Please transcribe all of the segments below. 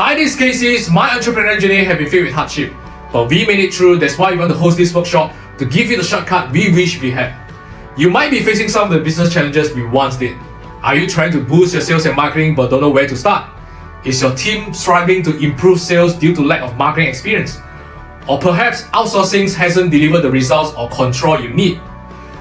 Hi, this is Casey. My entrepreneurial journey has been filled with hardship, but we made it through. That's why we want to host this workshop to give you the shortcut we wish we had. You might be facing some of the business challenges we once did. Are you trying to boost your sales and marketing but don't know where to start? Is your team struggling to improve sales due to lack of marketing experience? Or perhaps outsourcing hasn't delivered the results or control you need?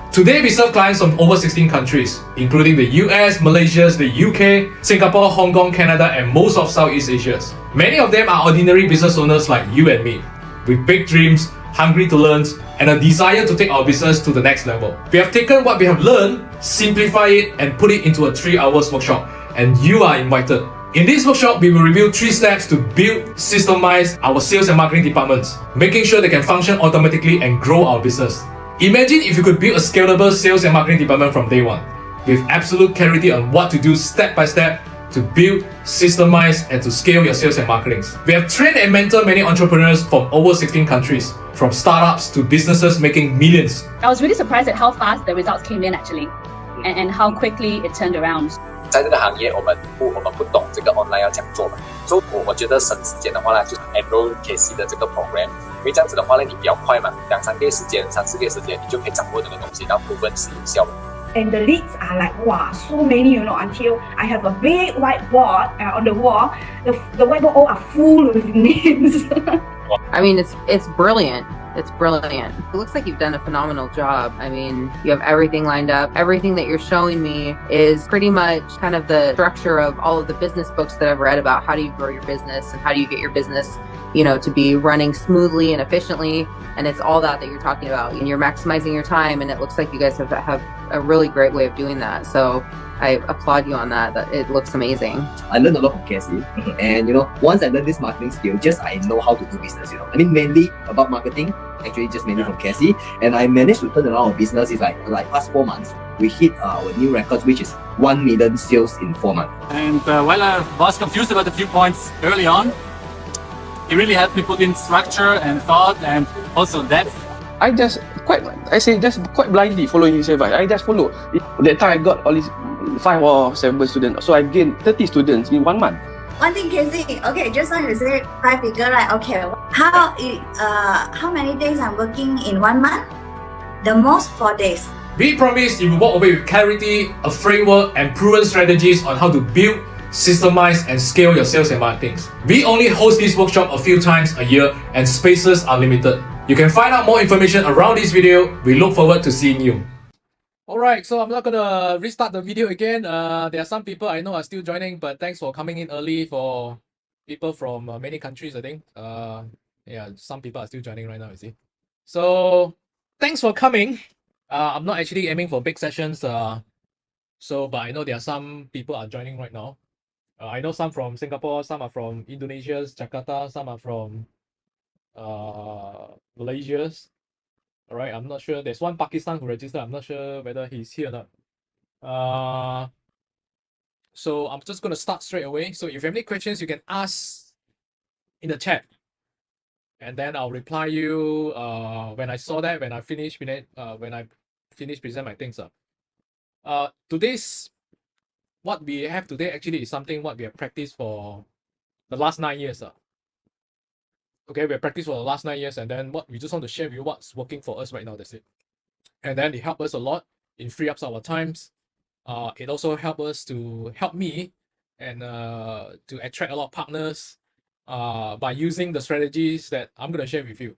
Today we serve clients from over 16 countries, including the US, Malaysia, the UK, Singapore, Hong Kong, Canada, and most of Southeast Asia. Many of them are ordinary business owners like you and me, with big dreams, hungry to learn, and a desire to take our business to the next level. We have taken what we have learned, simplify it, and put it into a 3-hour workshop, and you are invited. In this workshop, we will review 3 steps to build, systemize our sales and marketing departments, making sure they can function automatically and grow our business. Imagine if you could build a scalable sales and marketing department from day one, with absolute clarity on what to do step by step to build, systemize, and to scale your sales and marketing. We have trained and mentored many entrepreneurs from over 16 countries, from startups to businesses making millions. I was really surprised at how fast the results came in actually, and how quickly it turned around. 在这个行业，我们不懂这个 online 要怎样做嘛，所以我觉得省时间的话呢，就是 enroll KC 的这个 program， 因为这样子的话呢，你比较快嘛，2-3个月时间、3-4个月时间，你就可以掌握这个东西，然后proven是有效的。 And the leads are like, wow, so many, until I have a big whiteboard on the wall. The whiteboard all are full with names. I mean, it's brilliant. It's brilliant. It looks like you've done a phenomenal job. I mean, you have everything lined up. Everything that you're showing me is pretty much kind of the structure of all of the business books that I've read about how do you grow your business and how do you get your business, to be running smoothly and efficiently. And it's all that you're talking about. And you're maximizing your time. And it looks like you guys have a really great way of doing that. So I applaud you on that. It looks amazing. I learned a lot from Cassie, and once I learned this marketing skill, I know how to do business. I mean, mainly about marketing, actually just mainly from Cassie, and I managed to turn around our business. It's like past 4 months, we hit our new records, which is 1 million sales in 4 months. And while I was confused about a few points early on, it really helped me put in structure and thought and also depth. I just quite blindly following his advice. I just follow. That time I got all these 5 or 7 students, so I gained 30 students in 1 month. One thing, Casey. Okay, just now you say 5 figure, right? Okay, how many days I'm working in 1 month? The most 4 days. We promise you will walk away with clarity, a framework, and proven strategies on how to build, systemize, and scale your sales and marketing. We only host this workshop a few times a year, and spaces are limited. You can find out more information around this video. We look forward to seeing you. Alright, so I'm not gonna restart the video again. There are some people I know are still joining, but thanks for coming in early for people from many countries, I think. Yeah, some people are still joining right now, you see. So, thanks for coming. I'm not actually aiming for big sessions, but I know there are some people are joining right now. I know some from Singapore, some are from Indonesia, Jakarta, some are from Malaysia. Alright, I'm not sure. There's one Pakistan who registered. I'm not sure whether he's here or not. So I'm just going to start straight away. So if you have any questions, you can ask in the chat. And then I'll reply you when I saw that, when I finish present my things. What we have today actually is something what we have practiced for the last 9 years. Okay, we have practiced for the last 9 years, and then what we just want to share with you what's working for us right now. That's it. And then it helped us a lot in free up our times. It also help me and to attract a lot of partners by using the strategies that I'm going to share with you.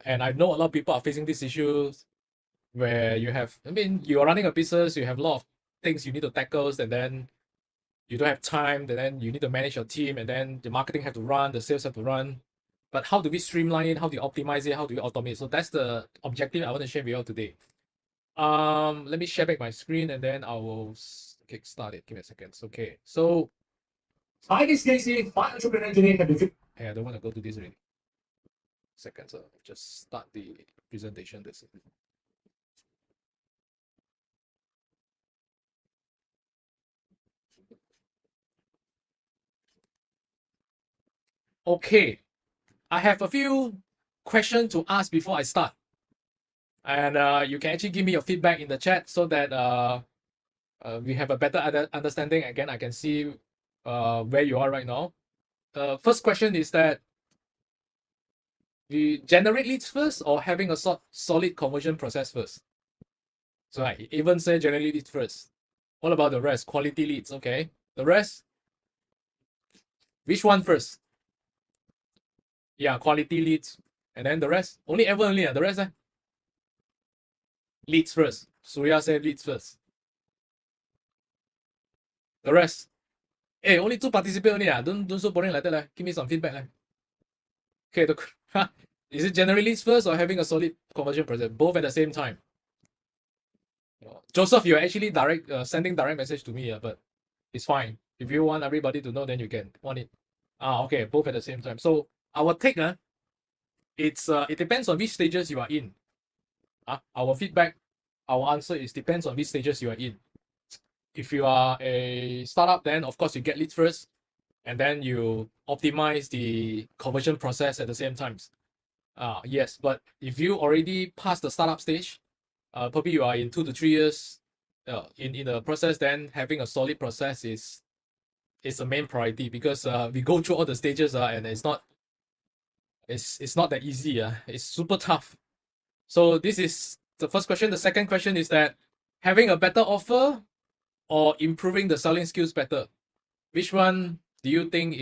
And I know a lot of people are facing these issues where you are running a business, you have a lot of things you need to tackle, and then you don't have time, and then you need to manage your team, and then the marketing have to run, the sales have to run. But how do we streamline it? How do you optimize it? How do you automate? So that's the objective I want to share with you all today. Let me share back my screen and then I will kickstart it. Give me a second. Okay. So hi, this is Casey. My entrepreneurial journey have been. Hey, I don't want to go to this already. Second, so just start the presentation. This. Okay, I have a few questions to ask before I start. And you can actually give me your feedback in the chat so that we have a better understanding. Again, I can see where you are right now. first question is that we generate leads first or having a solid conversion process first? So I even say generate leads first. What about the rest? Quality leads, okay. The rest? Which one first? Yeah, quality leads. And then the rest? Only Evan only, the rest? Leads first. Surya said leads first. The rest? Hey, only 2 participants only. Don't so boring like that. Give me some feedback. Okay, is it generate leads first or having a solid conversion process? Both at the same time. Joseph, you're actually sending direct message to me, but it's fine. If you want everybody to know, then you can want it. Okay, both at the same time. So our take, it depends on which stages you are in. Our feedback, our answer is depends on which stages you are in. If you are a startup, then of course you get leads first, and then you optimize the conversion process at the same time. Yes, but if you already passed the startup stage, probably you are in 2 to 3 years in the process, then having a solid process is the main priority, because we go through all the stages and it's not that easy. It's super tough. So this is the first question. The second question is that having a better offer or improving the selling skills better. Which one do you think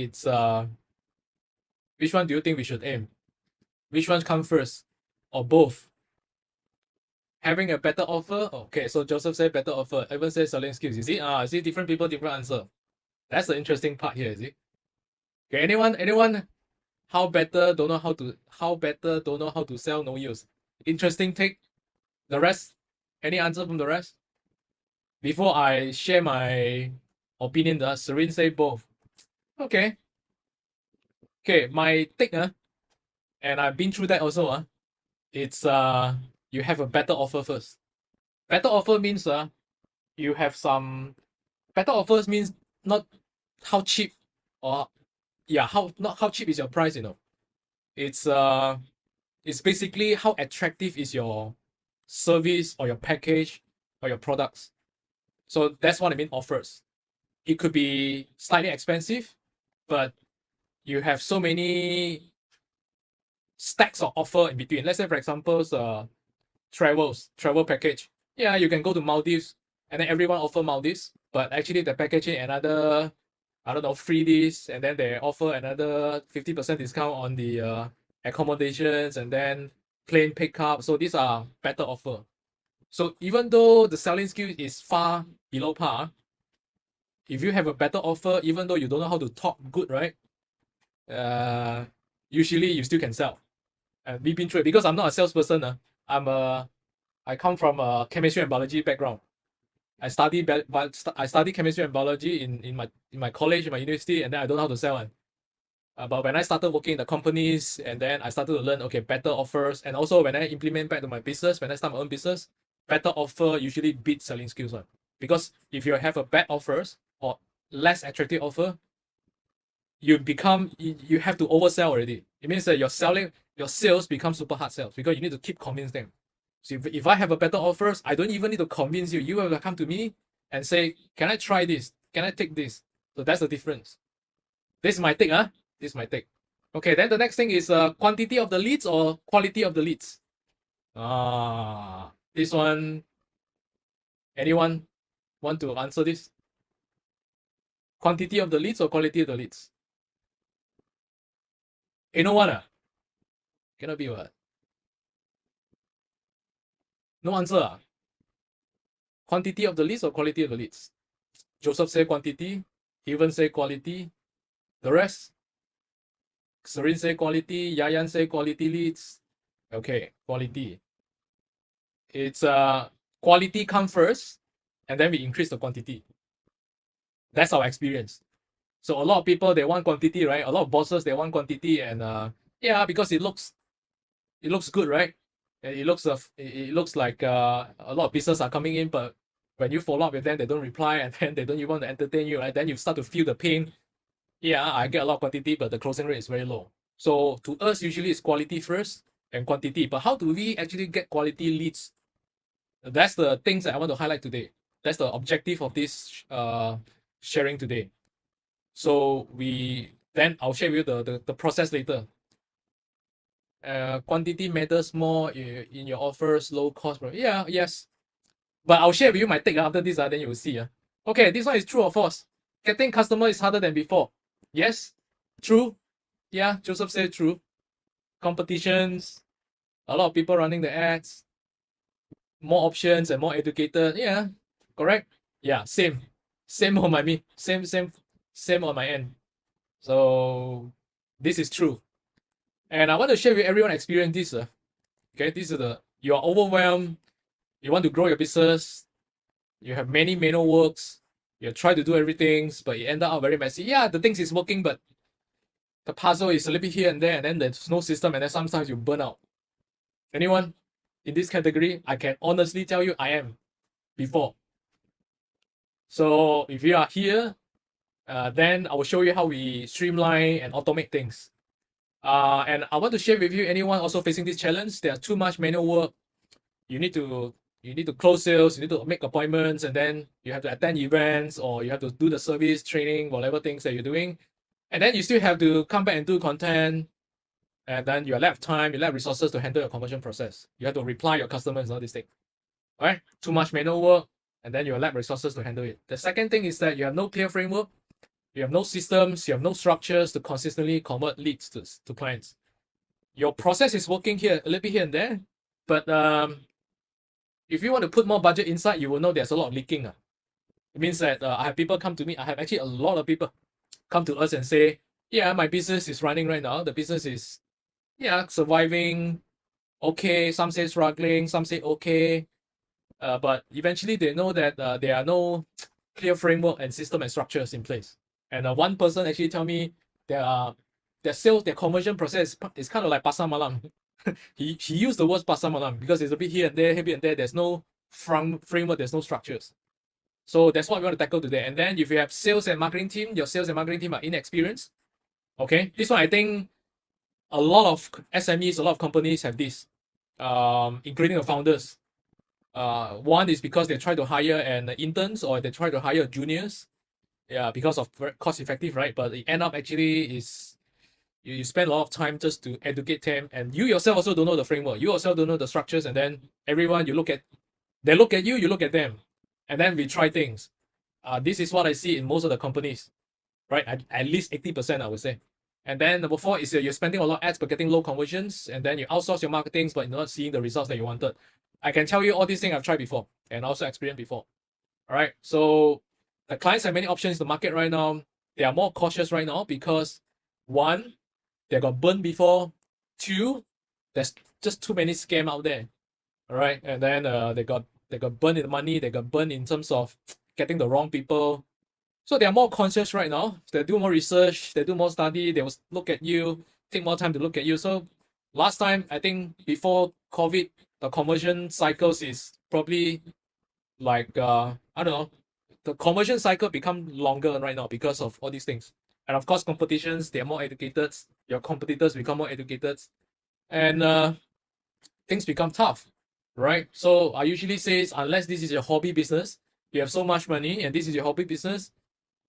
which one do you think we should aim? Which one come first? Or both? Having a better offer. Okay, so Joseph said better offer. Evan says selling skills. You see, different people, different answer. That's the interesting part here, is it? Okay, anyone how better don't know how to sell, no use. Interesting take. The rest? Any answer from the rest? Before I share my opinion, Serene say both. Okay. Okay, my take, and I've been through that also, it's you have a better offer first. Better offer means you have some better offers means not how cheap or not how cheap is your price, it's basically how attractive is your service or your package or your products. So that's what I mean offers. It could be slightly expensive, but you have so many stacks of offer in between. Let's say, for example, travel package. Yeah, you can go to Maldives, and then everyone offer Maldives, but actually the packaging another, I don't know, free this, and then they offer another 50% discount on the accommodations, and then plane pickup. So these are better offer. So even though the selling skill is far below par, if you have a better offer, even though you don't know how to talk good, right? Usually you still can sell. And we've been through it because I'm not a salesperson. I come from a chemistry and biology background. I study chemistry and biology in my college, in my university, and then I don't know how to sell. But when I started working in the companies, and then I started to learn, okay, better offers, and also when I implement back to my business, when I start my own business, better offer usually beats selling skills. Because if you have a bad offers or less attractive offer, you have to oversell already. It means that your sales become super hard sales because you need to keep convincing them. So if I have a better offers, I don't even need to convince you. You have to come to me and say, can I try this? Can I take this? So that's the difference. This is my take, This is my take. Okay, then the next thing is quantity of the leads or quality of the leads. This one, anyone want to answer this? Quantity of the leads or quality of the leads? No one, cannot be what? No answer. Quantity of the leads or quality of the leads? Joseph say quantity. Evan say quality. The rest? Serene say quality. Yayan say quality leads. Okay, quality. It's quality come first, and then we increase the quantity. That's our experience. So a lot of people, they want quantity, right? A lot of bosses, they want quantity, and because it looks good, right? It looks like a lot of business are coming in, but when you follow up with them, they don't reply, and then they don't even want to entertain you, right? Then you start to feel the pain. Yeah, I get a lot of quantity, but the closing rate is very low. So to us, usually it's quality first and quantity. But how do we actually get quality leads? That's the things that I want to highlight today. That's the objective of this sharing today. So we Then I'll share with you the process later. Quantity matters more in your offers, low cost. Yeah, yes. But I'll share with you my take after this, then you will see. Okay, this one is true or false? Getting customer is harder than before. Yes, true. Yeah, Joseph said true. Competitions, a lot of people running the ads, more options and more educated. Yeah, correct. Yeah, same. Same on my same on my end. So this is true. And I want to share with everyone experience this. Okay, this is you are overwhelmed, you want to grow your business, you have many manual works, you try to do everything, but it ended up very messy. Yeah, the things is working, but the puzzle is a little bit here and there, and then there's no system, and then sometimes you burn out. Anyone in this category? I can honestly tell you I am before. So if you are here, then I will show you how we streamline and automate things. And I want to share with you anyone also facing this challenge. There's too much manual work. You need to close sales, you need to make appointments, and then you have to attend events, or you have to do the service training, whatever things that you're doing. And then you still have to come back and do content. And then you lack time, you lack resources to handle your conversion process. You have to reply your customers and all these things. All right? Too much manual work, and then you lack resources to handle it. The second thing is that you have no clear framework, you have no systems, you have no structures to consistently convert leads to clients. Your process is working here, a little bit here and there, but if you want to put more budget inside, you will know there's a lot of leaking. It means that I have people come to me. I have actually a lot of people come to us and say, yeah, my business is running right now. The business is, yeah, surviving. Okay, some say struggling, some say okay. But eventually they know that there are no clear framework and system and structures in place. And one person actually tell me their sales, their conversion process is kind of like pasar malam. he used the word pasar malam because it's a bit here and there, here and there. There's no framework, there's no structures. So that's what we want to tackle today. And then if you have sales and marketing team, your sales and marketing team are inexperienced. Okay, this one I think a lot of SMEs, a lot of companies have this, including the founders. One is because they try to hire an interns, or they try to hire juniors. Yeah, because of cost effective, right? But it end up actually is you spend a lot of time just to educate them, and you yourself also don't know the framework. You yourself don't know the structures, and then everyone you look at, they look at you, you look at them, and then we try things. This is what I see in most of the companies, right? At least 80%, I would say. And then number 4 is you're spending a lot of ads but getting low conversions, and then you outsource your marketing but you're not seeing the results that you wanted. I can tell you all these things I've tried before and also experienced before. All right. So the clients have many options in the market right now. They are more cautious right now because 1, they got burned before. 2, there's just too many scam out there. All right. And then they got burned in the money. They got burned in terms of getting the wrong people. So they are more conscious right now. They do more research, they do more study, they will look at you, take more time to look at you. So last time, I think before COVID, the conversion cycles is probably like, I don't know, the conversion cycle become longer right now because of all these things. And of course, competitions, they are more educated. Your competitors become more educated. And things become tough, right? So I usually say, unless this is your hobby business, you have so much money and this is your hobby business,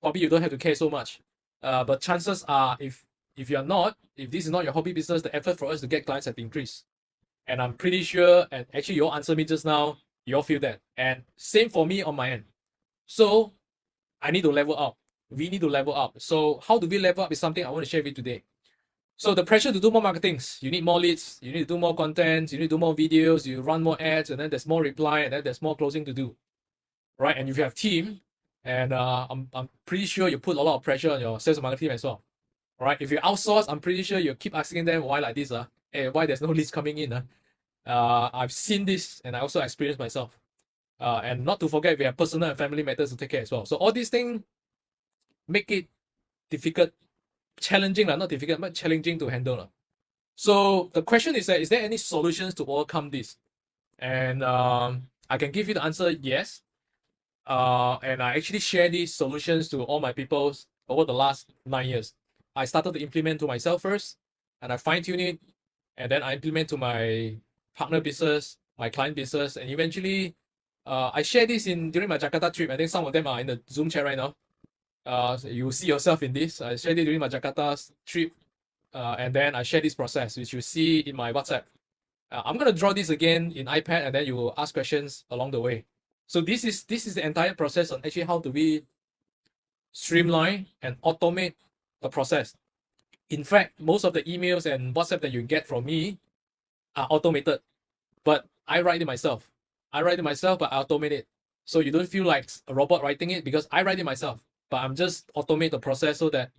probably you don't have to care so much. But chances are, if you're not, if this is not your hobby business, the effort for us to get clients have increased. And I'm pretty sure, and actually you all answered me just now, you all feel that. And same for me on my end. So I need to level up. We need to level up. So how do we level up is something I want to share with you today. So the pressure to do more marketings, you need more leads, you need to do more content, you need to do more videos, you run more ads, and then there's more reply, and then there's more closing to do, right? And if you have team, and I'm pretty sure you put a lot of pressure on your sales and marketing team as well, right? If you outsource, I'm pretty sure you keep asking them why like this, why there's no leads coming in, I've seen this, and I also experienced myself. And not to forget, we have personal and family matters to take care as well. So all these things make it difficult, challenging, not difficult, but challenging to handle. So the question is that, is there any solutions to overcome this? And I can give you the answer, yes. And I actually share these solutions to all my people over the last 9 years. I started to implement to myself first, and I fine-tune it, and then I implement to my partner business, my client business, and eventually I share this during my Jakarta trip. I think some of them are in the Zoom chat right now. You see yourself in this. I shared it during my Jakarta trip, and then I share this process, which you see in my WhatsApp. I'm gonna draw this again in iPad, and then you will ask questions along the way. So this is the entire process on actually how do we streamline and automate the process. In fact, most of the emails and WhatsApp that you get from me are automated, but I write it myself. I write it myself, but I automate it. So you don't feel like a robot writing it because I write it myself, but I'm just automate the process so that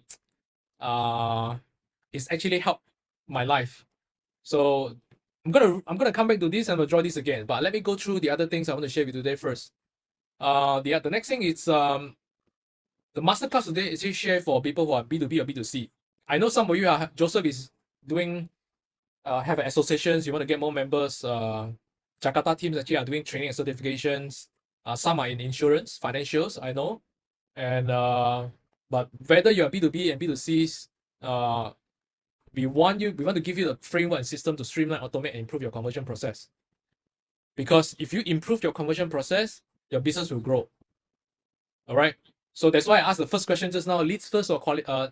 it's actually helped my life. So I'm gonna come back to this and I'll draw this again. But let me go through the other things I want to share with you today first. The next thing is the masterclass today is actually share for people who are B2B or B2C. I know some of you are Joseph is doing have associations, you want to get more members. Jakarta teams actually are doing training and certifications. Some are in insurance, financials, I know. And but whether you're B2B and B2Cs, we want to give you the framework and system to streamline, automate, and improve your conversion process. Because if you improve your conversion process, your business will grow. All right. So that's why I asked the first question just now: leads first or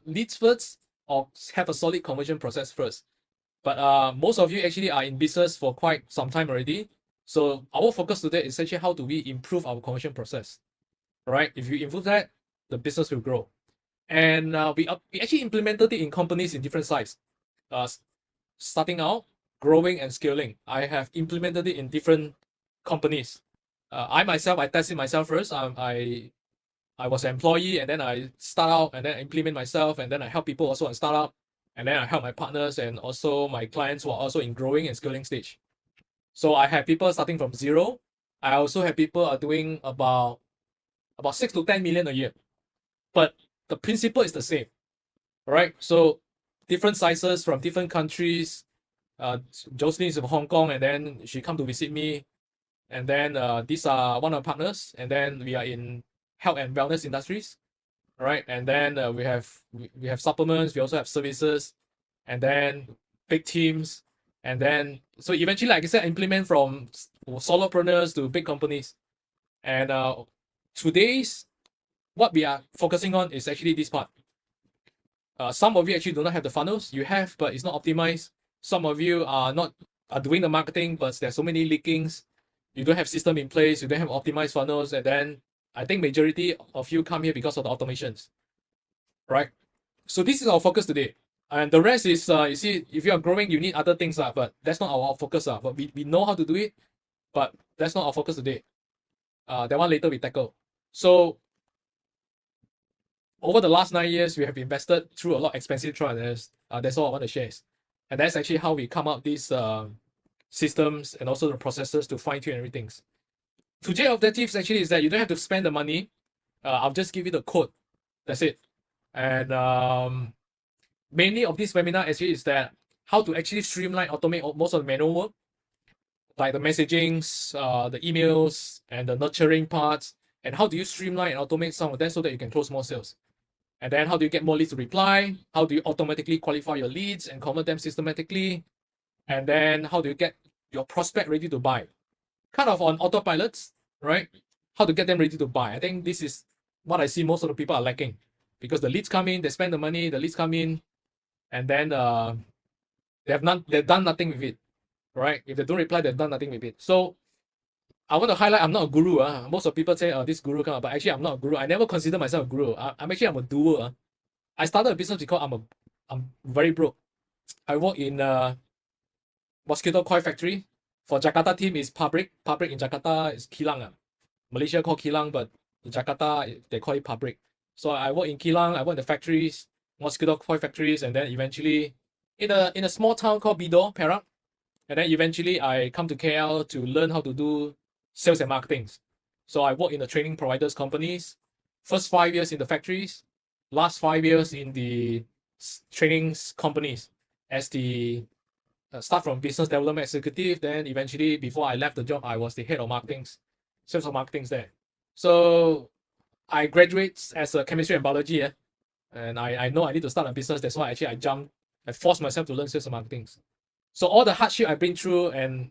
leads first, or have a solid conversion process first. But most of you actually are in business for quite some time already. So our focus today is actually how do we improve our conversion process. All right. If you improve that, the business will grow. And we actually implemented it in companies in different sizes. Starting out, growing and scaling. I have implemented it in different companies. I tested myself first. I was an employee, and then I start out, and then I implement myself, and then I help people also on startup, and then I help my partners and also my clients who are also in growing and scaling stage. So I have people starting from zero. I also have people are doing about 6 to 10 million a year. But the principle is the same. Right? So different sizes from different countries. Jocelyn is from Hong Kong, and then she come to visit me. And then these are one of our partners, and then we are in health and wellness industries, right? And then we have supplements, we also have services, and then big teams, and then so eventually, like I said, implement from solopreneurs to big companies. And today's what we are focusing on is actually this part. Some of you actually do not have the funnels. You have, but it's not optimized. Some of you are doing the marketing, but there's so many leakings. You don't have system in place. You don't have optimized funnels, and then I think majority of you come here because of the automations, right? So this is our focus today, and the rest is you see, if you are growing, you need other things, but that's not our focus, but we know how to do it, but that's not our focus today. That one later we tackle. So over the last 9 years, we have invested through a lot of expensive trials. That's all I want to share. And that's actually how we come up these systems and also the processes to fine tune everything. Today's objectives actually is that you don't have to spend the money. I'll just give you the code. That's it. And mainly of this webinar actually is that how to actually streamline, automate most of the manual work, like the messagings, the emails, and the nurturing parts, and how do you streamline and automate some of that so that you can close more sales. And then how do you get more leads to reply? How do you automatically qualify your leads and convert them systematically? And then how do you get your prospect ready to buy? Kind of on autopilots, right? How to get them ready to buy. I think this is what I see most of the people are lacking, because the leads come in, they spend the money, the leads come in, and then they've done nothing with it, right? If they don't reply, they've done nothing with it. So I want to highlight, I'm not a guru. Most of people say, this guru kind of, but actually I'm not a guru. I never consider myself a guru. I'm a doer. I started a business because I'm very broke. I work in mosquito coil factory. For Jakarta team is pabrik. Pabrik in Jakarta is kilang. Malaysia call kilang, but in Jakarta they call it pabrik. So I work in kilang. I work in the factories, mosquito coil factories, and then eventually in a small town called Bidor, Perak. And then eventually I come to KL to learn how to do sales and marketing. So I work in the training providers companies. First 5 years in the factories, last 5 years in the trainings companies as the start from business development executive. Then eventually, before I left the job, I was the head of marketing, sales of marketing there. So I graduated as a chemistry and biology, and I know I need to start a business. That's why actually I forced myself to learn sales and marketing. So all the hardship I've been through, and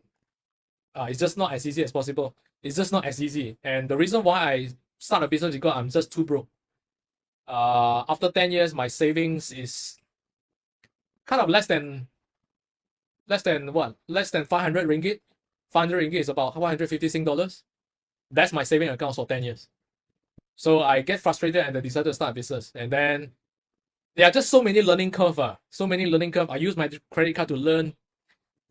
it's just not as easy as possible. It's just not as easy. And the reason why I start a business is because I'm just too broke. After 10 years, my savings is kind of less than what? Less than 500 ringgit. 500 ringgit is about 150 Sing dollars. That's my saving account for 10 years. So I get frustrated and I decided to start a business. And then there are just so many learning curve. So many learning curve. I use my credit card to learn,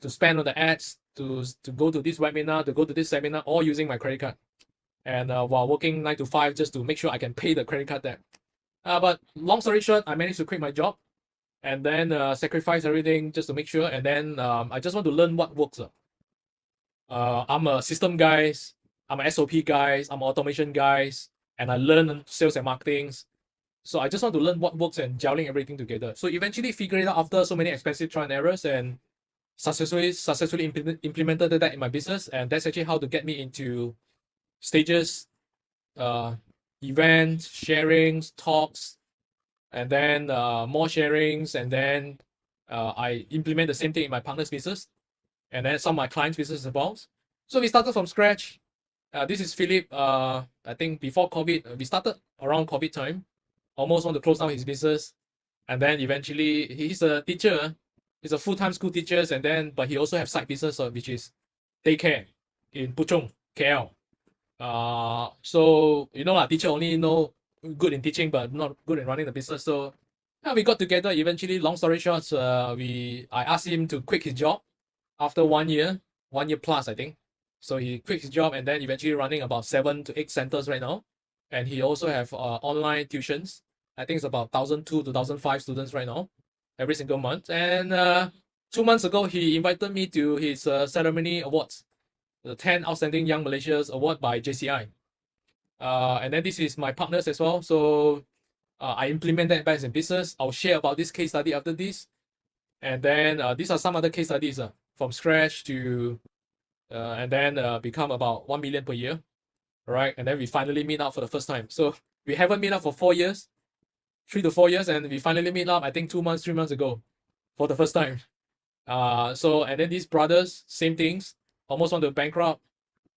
to spend on the ads, to go to this webinar, to go to this seminar, all using my credit card. And while working 9 to 5 just to make sure I can pay the credit card debt. But long story short, I managed to quit my job and then sacrifice everything just to make sure. And then I just want to learn what works. I'm a system guys, I'm an SOP guys, I'm an automation guys, and I learn sales and marketing. So I just want to learn what works and gelling everything together. So eventually figure it out after so many expensive trial and errors and successfully implemented that in my business. And that's actually how to get me into stages, events, sharings, talks, and then more sharings. And then I implement the same thing in my partner's business and then some of my clients' business as well. So we started from scratch. This is Philip. I think before COVID, we started around COVID time. Almost want to close down his business, and then eventually he's a teacher. He's a full-time school teacher, and then but he also have side business, which is daycare in Puchong, KL. So you know lah, teacher only know good in teaching, but not good in running the business. So we got together. Eventually, long story short, I asked him to quit his job after 1 year plus, I think. So he quit his job and then eventually running about 7 to 8 centers right now. And he also have online tuitions. I think it's about 1,002 to 1,005 students right now, every single month. And 2 months ago, he invited me to his ceremony awards, the 10 Outstanding Young Malaysians Award by JCI. And then this is my partners as well. So I implement that back in business. I'll share about this case study after this. And then these are some other case studies from scratch to, and then become about 1 million per year. Right, and then we finally meet up for the first time. So we haven't met up for 4 years, 3 to 4 years, and we finally meet up, I think 2 months, 3 months ago for the first time. And then these brothers, same things, almost want to bankrupt,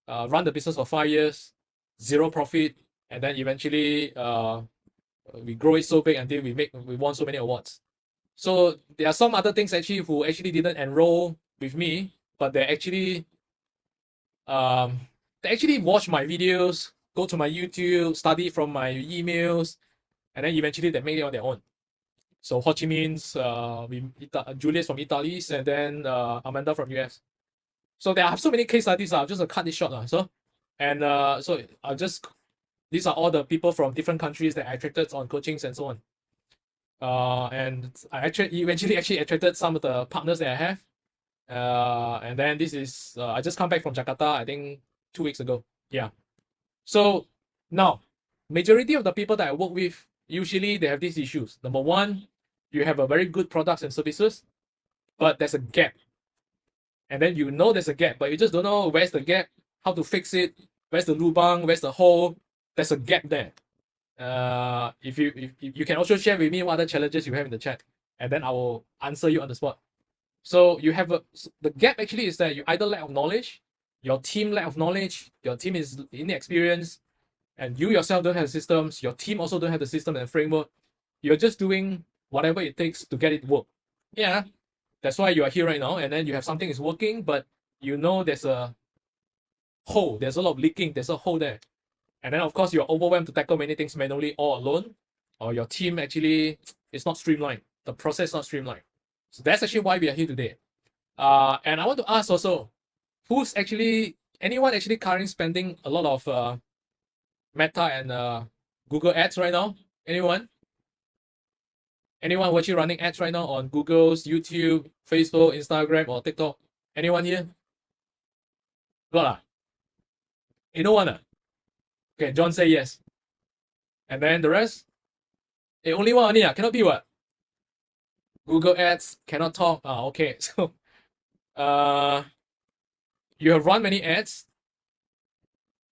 run the business for 5 years, 0 profit, and then eventually we grow it so big until we won so many awards. So there are some other things actually who actually didn't enroll with me, but they actually watch my videos, go to my YouTube, study from my emails, and then eventually they make it on their own. So Ho Chi Minh's, Julius from Italy, and then Amanda from US. So there are so many case studies. I'll just cut this short. So I'll just, these are all the people from different countries that I attracted on coachings and so on. And I eventually attracted some of the partners that I have. And then this is, I just come back from Jakarta, I think 2 weeks ago. Yeah. So now, majority of the people that I work with, usually they have these issues. Number one, you have a very good products and services, but there's a gap. And then you know there's a gap, but you just don't know where's the gap, how to fix it, where's the lubang, where's the hole. There's a gap there. If you can also share with me what other challenges you have in the chat, and then I will answer you on the spot. So you have the gap actually is that you either lack of knowledge, your team lack of knowledge, your team is inexperienced, and you yourself don't have the systems, your team also don't have the system and framework. You're just doing whatever it takes to get it work. Yeah, that's why you are here right now, and then you have something is working, but you know there's a hole, there's a lot of leaking, there's a hole there. And then of course you're overwhelmed to tackle many things manually all alone, or your team actually is not streamlined, the process not streamlined. So that's actually why we are here today. And I want to ask also, anyone actually currently spending a lot of Meta and Google ads right now? Anyone? Anyone actually running ads right now on Google's, YouTube, Facebook, Instagram, or TikTok? Anyone here? Got no one? Okay, John say yes. And then the rest? Only one only, cannot be what? Google ads, cannot talk. Okay. So you have run many ads.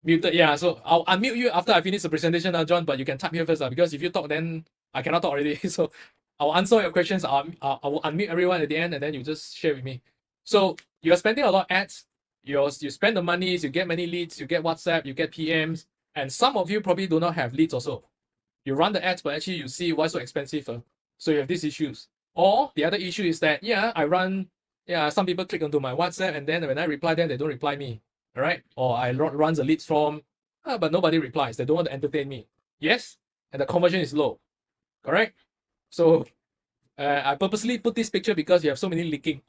Muted, yeah. So I'll unmute you after I finish the presentation now, John, but you can type here first, because if you talk, then I cannot talk already. So I'll answer your questions. I will unmute everyone at the end, and then you just share with me. So you're spending a lot of ads. You spend the monies, you get many leads, you get WhatsApp, you get PMs, and some of you probably do not have leads also. You run the ads, but actually you see why so expensive. So you have these issues. Or the other issue is that, some people click onto my WhatsApp, and then when I reply them, they don't reply me. All right? Or I run the leads from, but nobody replies. They don't want to entertain me. Yes? And the conversion is low. Correct? So I purposely put this picture because you have so many leaking.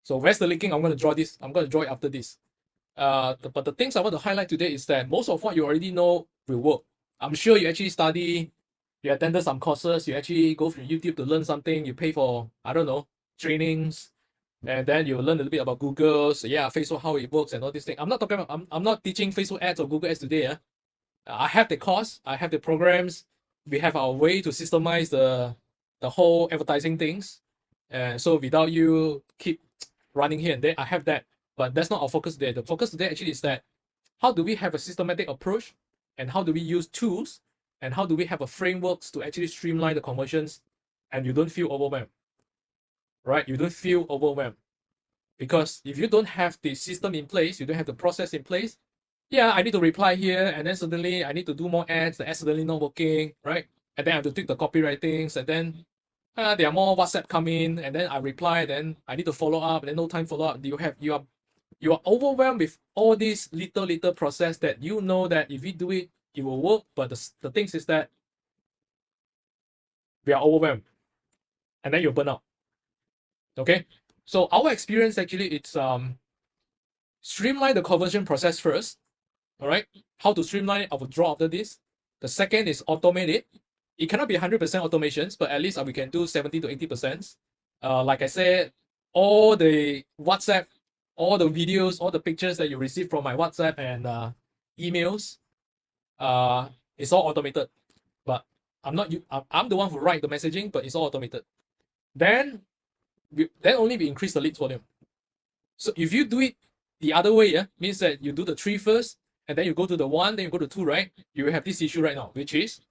So where's the leaking? I'm going to draw this. I'm going to draw it after this. But the things I want to highlight today is that most of what you already know will work. I'm sure you actually study, you attended some courses, you actually go through YouTube to learn something, you pay for, I don't know, trainings, and then you learn a little bit about Google, so yeah, Facebook, how it works and all these things. I'm not talking about, I'm not teaching Facebook ads or Google ads today. I have the course, I have the programs, we have our way to systemize the whole advertising things. And so without you keep running here and there, I have that. But that's not our focus today. The focus today actually is that how do we have a systematic approach, and how do we use tools, and how do we have a frameworks to actually streamline the conversions, and you don't feel overwhelmed, right? You don't feel overwhelmed. Because if you don't have the system in place, you don't have the process in place, yeah, I need to reply here, and then suddenly I need to do more ads, the ads suddenly not working, right? And then I have to tweak the copywritings, and then there are more WhatsApp come in, and then I reply, then I need to follow up, and then no time follow up. You are overwhelmed with all these little process that you know that if we do it, it will work. But the thing is that we are overwhelmed, and then you burn out. Okay, so our experience actually, it's streamline the conversion process first. All right, how to streamline it, I will draw after this. The second is automate it. It cannot be 100% automations, but at least we can do 70 to 80%. Like I said, all the WhatsApp, all the videos, all the pictures that you receive from my WhatsApp and emails, it's all automated. But I'm the one who write the messaging, but it's all automated. Then only we increase the leads volume. So if you do it the other way, means that you do the 3 first, and then you go to the 1, then you go to 2, right? You have this issue right now, which is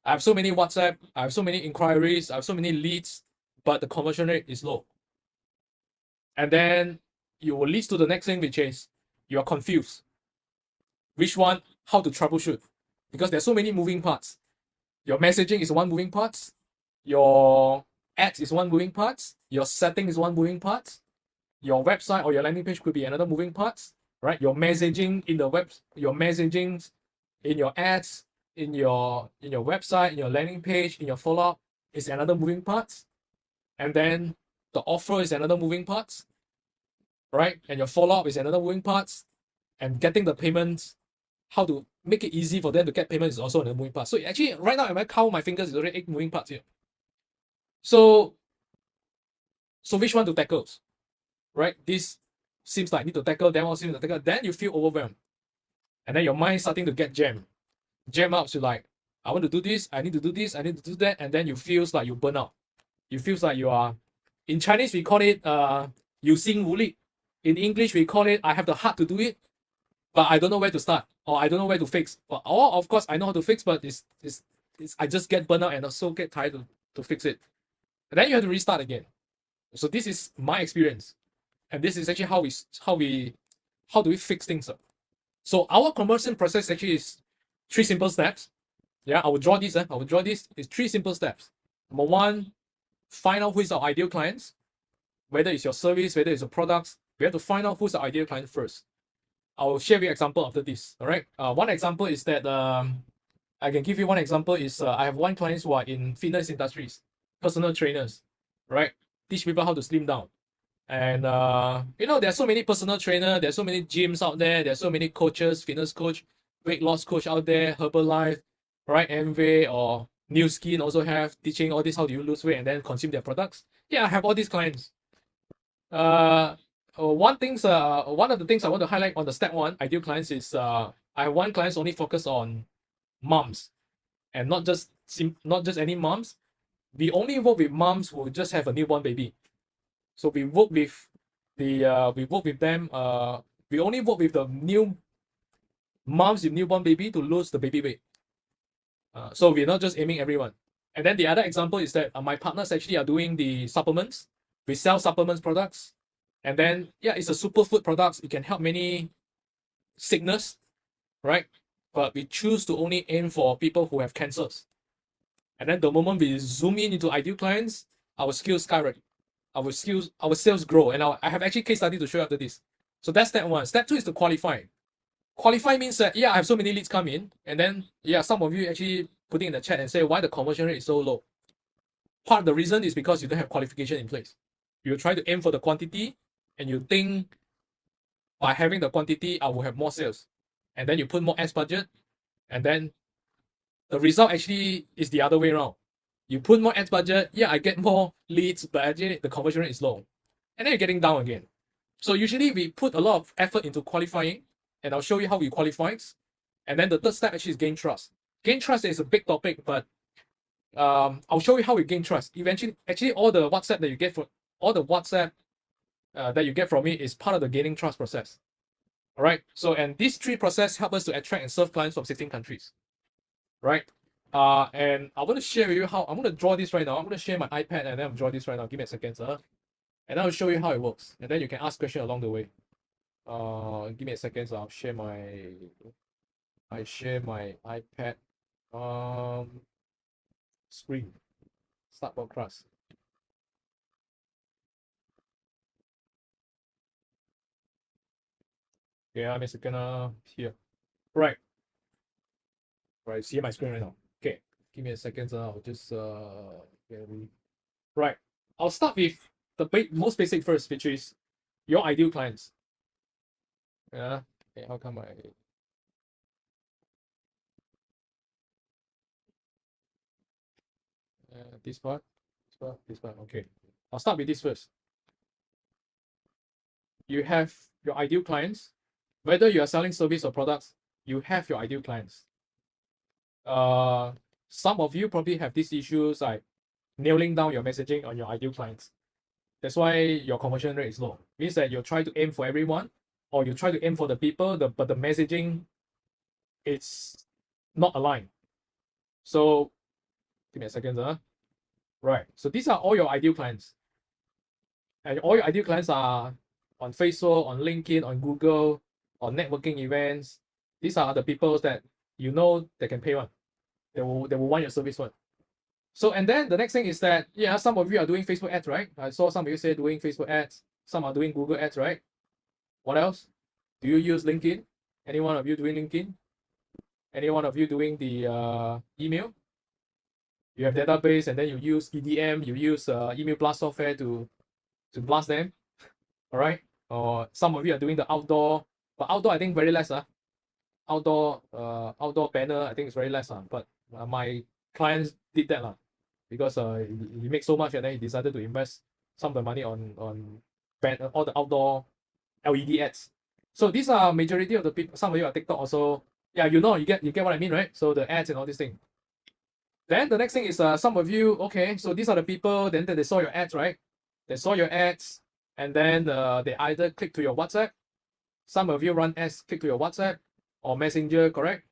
I have so many WhatsApp, I have so many inquiries, I have so many leads, but the conversion rate is low. And then you will lead to the next thing, which is you are confused. Which one, how to troubleshoot? Because there's so many moving parts. Your messaging is one moving part, your ads is one moving part, your setting is one moving part, your website or your landing page could be another moving part, right? Your messaging in the web, your messaging in your ads, in your website, in your landing page, in your follow-up is another moving part. And then the offer is another moving part, right? And your follow-up is another moving part. And getting the payments, how to make it easy for them to get payments is also another moving part. So actually, right now, if I count my fingers, it's already 8 moving parts here. So which one to tackle, right? This seems like I need to tackle, then seems to tackle. Then you feel overwhelmed. And then your mind starting to get jammed up to like, I want to do this, I need to do this, I need to do that, and then you feel like you burn out. You feel like you are, in Chinese we call it 有心无力. In English we call it I have the heart to do it, but I don't know where to start, or I don't know where to fix. Or of course I know how to fix, but it's I just get burnt out and also get tired to fix it. And then you have to restart again. So this is my experience, and this is actually how do we fix things up. So our conversion process actually is 3 simple steps. Yeah, I will draw this. I will draw this. It's 3 simple steps. Number 1, find out who is our ideal clients. Whether it's your service, whether it's your products, we have to find out who's the ideal client first. I will share with you an example after this. All right. One example is that I can give you one example is I have one clients who are in fitness industries, personal trainers, right? Teach people how to slim down. And there's so many personal trainer, there's so many gyms out there, there's so many coaches, fitness coach, weight loss coach out there, Herbalife, right? Amway or New Skin also have teaching all this, how do you lose weight and then consume their products. Yeah, I have all these clients. One of the things I want to highlight on the step 1 ideal clients is I have one client only focus on moms, and not just any moms. We only work with moms who just have a newborn baby. So we work with them. We only work with the new moms with newborn baby to lose the baby weight. So we're not just aiming everyone. And then the other example is that my partners actually are doing the supplements. We sell supplements products, and then it's a superfood products. It can help many sickness, right? but we choose to only aim for people who have cancers. And then the moment we zoom in into ideal clients, our skills skyrocket. Our sales grow. And I have actually case study to show you after this. So that's step one. Step two is to qualify. Qualify means that, yeah, I have so many leads come in. And then, yeah, some of you actually putting in the chat and say why the conversion rate is so low. Part of the reason is because you don't have qualification in place. You try to aim for the quantity and you think by having the quantity, I will have more sales. And then you put more ads budget, and then the result actually is the other way around. You put more ads budget, yeah, I get more leads, but actually the conversion rate is low. And then you're getting down again. So usually we put a lot of effort into qualifying, and I'll show you how we qualify. And then the third step actually is gain trust. Gain trust is a big topic, but I'll show you how we gain trust. Eventually, actually, all the WhatsApp that you get from me is part of the gaining trust process. All right. So, and these three processes help us to attract and serve clients from 16 countries. Right. And I want to share with you how I'm going to draw this right now. I'm going to share my iPad and then I'll draw this right now. Give me a second, sir. And I'll show you how it works. And then you can ask questions along the way. Give me a second. So I'll share my iPad screen. Start broadcast. Yeah, I'm a second here. Right. Right, see my screen right now. Okay, give me a second. I'll just right. I'll start with the most basic first, which is your ideal clients. Yeah. Okay, how come this part, this part. Okay, I'll start with this first. You have your ideal clients. Whether you are selling service or products, you have your ideal clients. Some of you probably have these issues like nailing down your messaging on your ideal clients. That's why your conversion rate is low. Means that you try to aim for everyone, or you try to aim for the people, but the messaging it's not aligned. So give me a second, Right. So these are all your ideal clients. And all your ideal clients are on Facebook, on LinkedIn, on Google, on networking events. These are the people that you know they can pay one. They will want your service one. So, and then the next thing is that, yeah, some of you are doing Facebook ads, right? I saw some of you say doing Facebook ads. Some are doing Google ads, right? What else? Do you use LinkedIn? Any one of you doing LinkedIn? Any one of you doing the email? You have database and then you use EDM, you use email blast software to blast them, all right? Or some of you are doing the outdoor, but outdoor I think very less. Outdoor banner I think it's very less. But my clients did that because he makes so much and then he decided to invest some of the money on all the outdoor LED ads. So these are majority of the people. Some of you are TikTok also. Yeah, you get what I mean, right? So the ads and all these things. Then the next thing is some of you, okay, so these are the people, then they saw your ads, right? They saw your ads, and then they either click to your WhatsApp. Some of you run ads, click to your WhatsApp or Messenger, correct?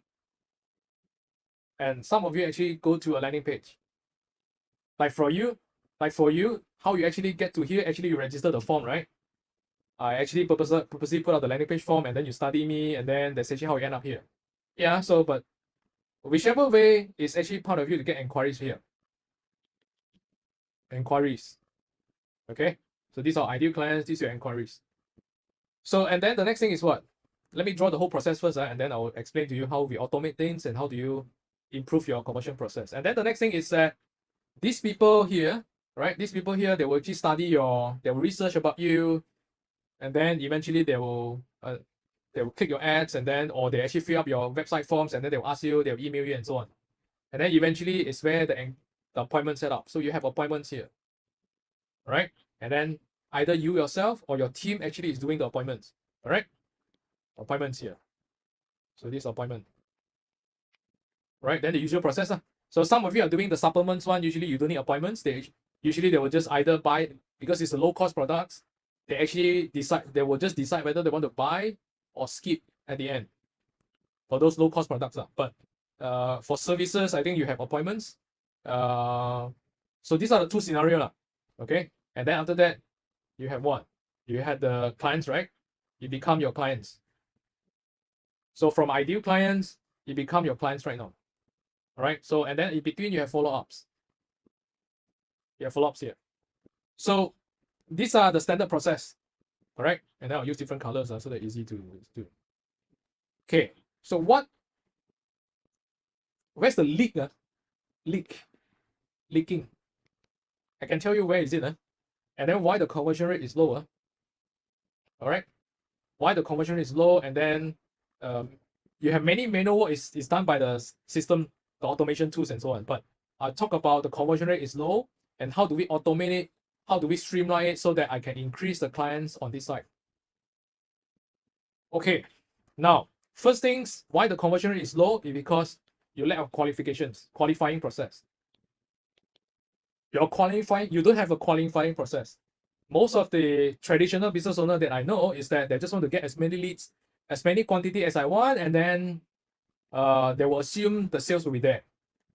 And some of you actually go to a landing page. Like for you, how you actually get to here, actually you register the form, right? I actually purposely put out the landing page form and then you study me and then that's actually how you end up here. Yeah, so but whichever way is actually part of you to get inquiries here. Inquiries. Okay, so these are ideal clients, these are your inquiries. So, and then the next thing is what? Let me draw the whole process first, and then I'll explain to you how we automate things and how do you improve your conversion process. And then the next thing is that these people here, right? These people here, they will actually study they will research about you, and then eventually they will click your ads, and then or they actually fill up your website forms, and then they will ask you, they'll email you, and so on. And then eventually it's where the appointment set up. So you have appointments here, right? And then either you yourself or your team actually is doing the appointments. All right, appointments here. So this appointment, right? Then the usual process. So some of you are doing the supplements one. Usually you don't need appointments. They will just either buy, because it's a low cost products. They will just decide whether they want to buy or skip at the end for those low cost products. But for services, I think you have appointments. So these are the two scenarios. Okay. And then after that, you have what? You had the clients, right? You become your clients. So from ideal clients, it become your clients right now. All right. So, and then in between you have follow-ups. You have follow-ups here. So these are the standard process. All right. And then I'll use different colors so they're easy to do. Okay. So where's the leak? Leaking. I can tell you where is it. And then why the conversion rate is lower. All right. Why the conversion rate is low, and then you have many manual work is done by the system, the automation tools and so on. But I'll talk about the conversion rate is low and how do we automate it, how do we streamline it so that I can increase the clients on this side. Okay, now first things, why the conversion rate is low is because you lack of qualifying process. You don't have a qualifying process. Most of the traditional business owner that I know is that they just want to get as many leads, as many quantity as I want, and then they will assume the sales will be there.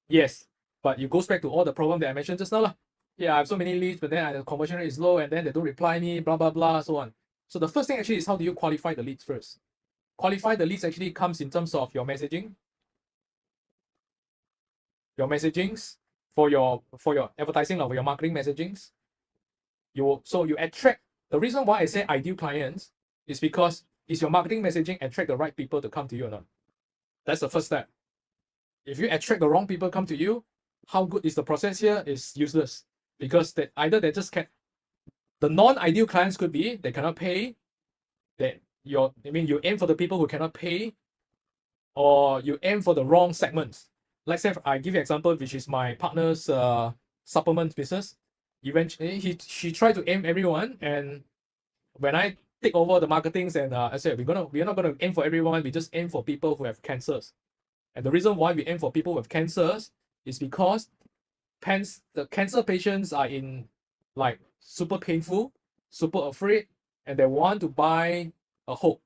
Yes, but it goes back to all the problem that I mentioned just now. Yeah, I have so many leads, but then the conversion rate is low, and then they don't reply me, blah, blah, blah, so on. So the first thing actually is how do you qualify the leads first? Qualify the leads actually comes in terms of your messaging. Your messagings for your advertising or your marketing messagings. You attract. The reason why I say ideal clients is because is your marketing messaging attract the right people to come to you or not? That's the first step. If you attract the wrong people come to you, how good is the process here is useless because either they just can't. The non-ideal clients could be they cannot pay. You aim for the people who cannot pay, or you aim for the wrong segments. Let's say I give you an example, which is my partner's supplement business. Eventually, she tried to aim everyone, and when I take over the marketings, and I said we're not gonna aim for everyone. We just aim for people who have cancers. And the reason why we aim for people with cancers is because the cancer patients are in like super painful, super afraid, and they want to buy a hope.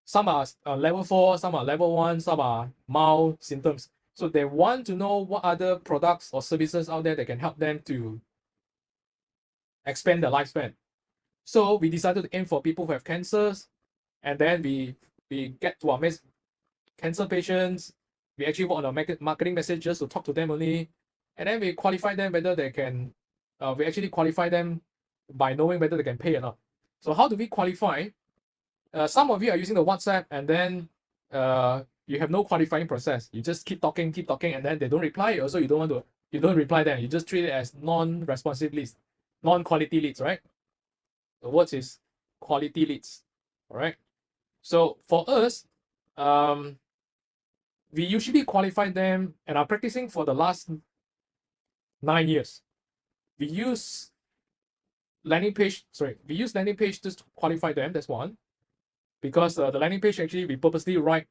Some are level 4, some are level 1, some are mild symptoms. So they want to know what other products or services out there that can help them to expand their lifespan. So we decided to aim for people who have cancers, and then we get to our cancer patients. We actually work on our marketing messages to talk to them only, and then we qualify them whether they can. We actually qualify them by knowing whether they can pay or not. So how do we qualify? Some of you are using the WhatsApp, and then you have no qualifying process. You just keep talking, and then they don't reply. Also, you don't reply them. You just treat it as non-responsive leads, non-quality leads, right? The word is quality leads. All right. So for us, we usually qualify them, and I'm practicing for the last 9 years. We use landing page just to qualify them. That's one. Because the landing page actually we purposely write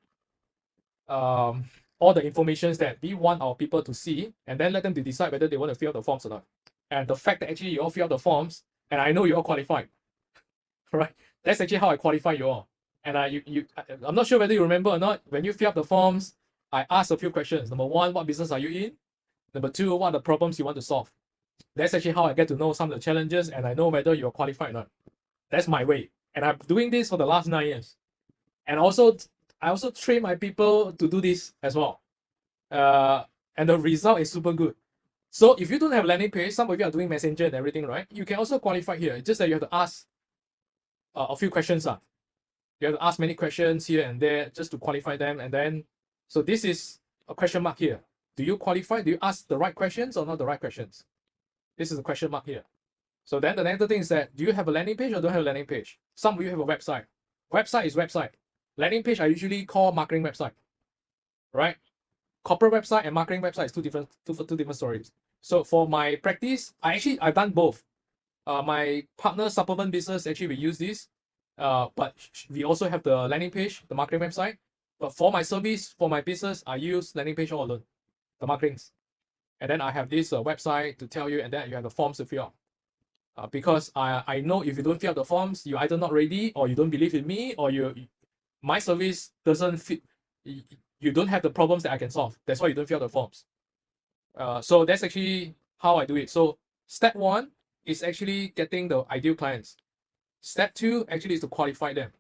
all the information that we want our people to see, and then let them to decide whether they want to fill out the forms or not. And the fact that actually you all fill out the forms, and I know you all qualified, right? That's actually how I qualify you all. And I'm not sure whether you remember or not. When you fill out the forms, I asked a few questions. Number one, what business are you in? Number two, what are the problems you want to solve? That's actually how I get to know some of the challenges, and I know whether you're qualified or not. That's my way. And I'm doing this for the last 9 years. And I also train my people to do this as well. And the result is super good. So if you don't have landing page, some of you are doing messenger and everything, right? You can also qualify here. It's just that you have to ask a few questions. You have to ask many questions here and there just to qualify them. And then, so this is a question mark here. Do you qualify? Do you ask the right questions or not the right questions? This is a question mark here. So then the next thing is that, do you have a landing page or don't have a landing page? Some of you have a website. Website is website. Landing page I usually call marketing website, right? Corporate website and marketing website is two different stories. So for my practice, I've done both. My partner supplement business, actually we use this, but we also have the landing page, the marketing website. But for my service, for my business, I use landing page all alone, the marketings. And then I have this website to tell you, and then you have the forms to fill out. Because I know if you don't fill out the forms, you're either not ready, or you don't believe in me, or my service doesn't fit. You don't have the problems that I can solve. That's why you don't fill out the forms. So that's actually how I do it. So step 1 is actually getting the ideal clients. Step 2 actually is to qualify them.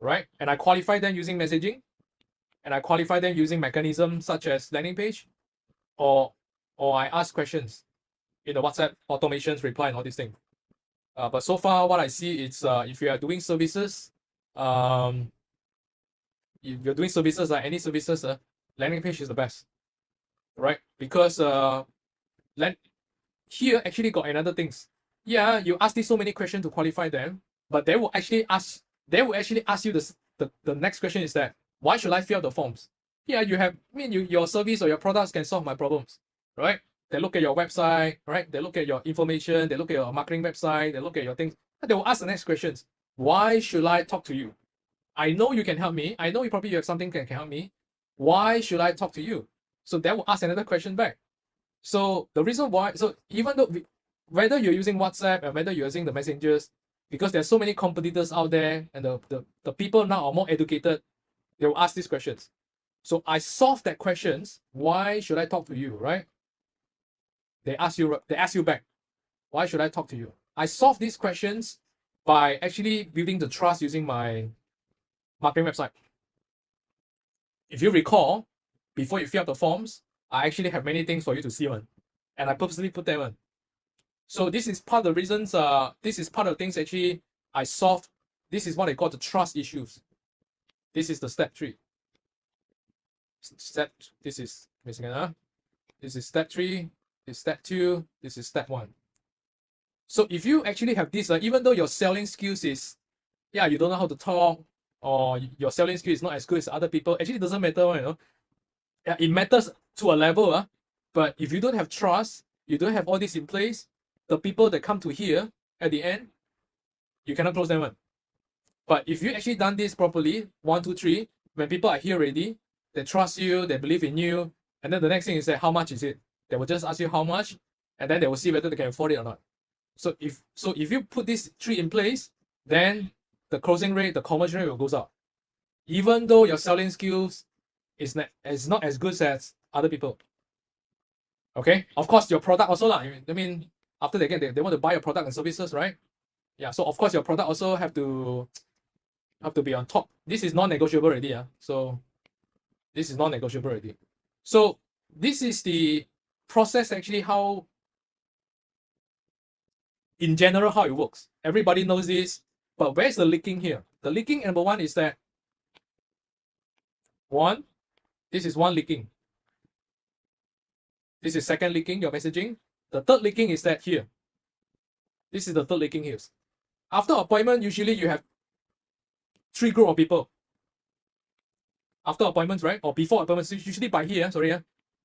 right? And I qualify them using messaging, and I qualify them using mechanisms such as landing page, or I ask questions in the WhatsApp automations, reply, and all these things. But so far, what I see is if you are doing services, if you're doing services, any services, landing page is the best, right? Because here actually got another things. Yeah, you ask these so many questions to qualify them, but they will actually ask you the next question is that why should I fill out the forms? Yeah, your service or your products can solve my problems, right? They look at your website, right? They look at your information, they look at your marketing website, they look at your things, and they will ask the next questions. Why should I talk to you? I know you can help me. I know you have something that can help me. Why should I talk to you? So they will ask another question back. So the reason why, so even though whether you're using WhatsApp and whether you're using the messengers, because there's so many competitors out there and the people now are more educated, they will ask these questions. So I solve that questions. Why should I talk to you, right? They ask you back. Why should I talk to you? I solve these questions by actually building the trust using my marketing website. If you recall, before you fill out the forms, I actually have many things for you to see one, and I purposely put them on. So this is part of the reasons. This is part of the things actually I solved. This is what I call the trust issues. This is the step 3. This is This is step 3. This is step 2. This is step 1. So if you actually have this, even though your selling skills is, you don't know how to talk, or your selling skill is not as good as other people, actually it doesn't matter, Yeah, it matters to a level, but if you don't have trust, you don't have all this in place, the people that come to here at the end, you cannot close them on. But if you actually done this properly, 1, 2, 3, when people are here already, they trust you, they believe in you, and then the next thing is that how much is it? They will just ask you how much, and then they will see whether they can afford it or not. So if you put these 3 in place, then the closing rate, the conversion rate will goes up. Even though your selling skills is not as good as other people. Okay, of course your product also lah. I mean, after they want to buy your product and services, right? Yeah, so of course your product also have to be on top. This is non-negotiable already. So this is non-negotiable already. So this is the process actually, how in general how it works. Everybody knows this, but where's the leaking here? The leaking number 1 is that this is one leaking. This is second leaking, your messaging. The third leaking is that here. This is the third leaking here. After appointment, usually you have 3 group of people. After appointments, right? Or before appointments, usually by here,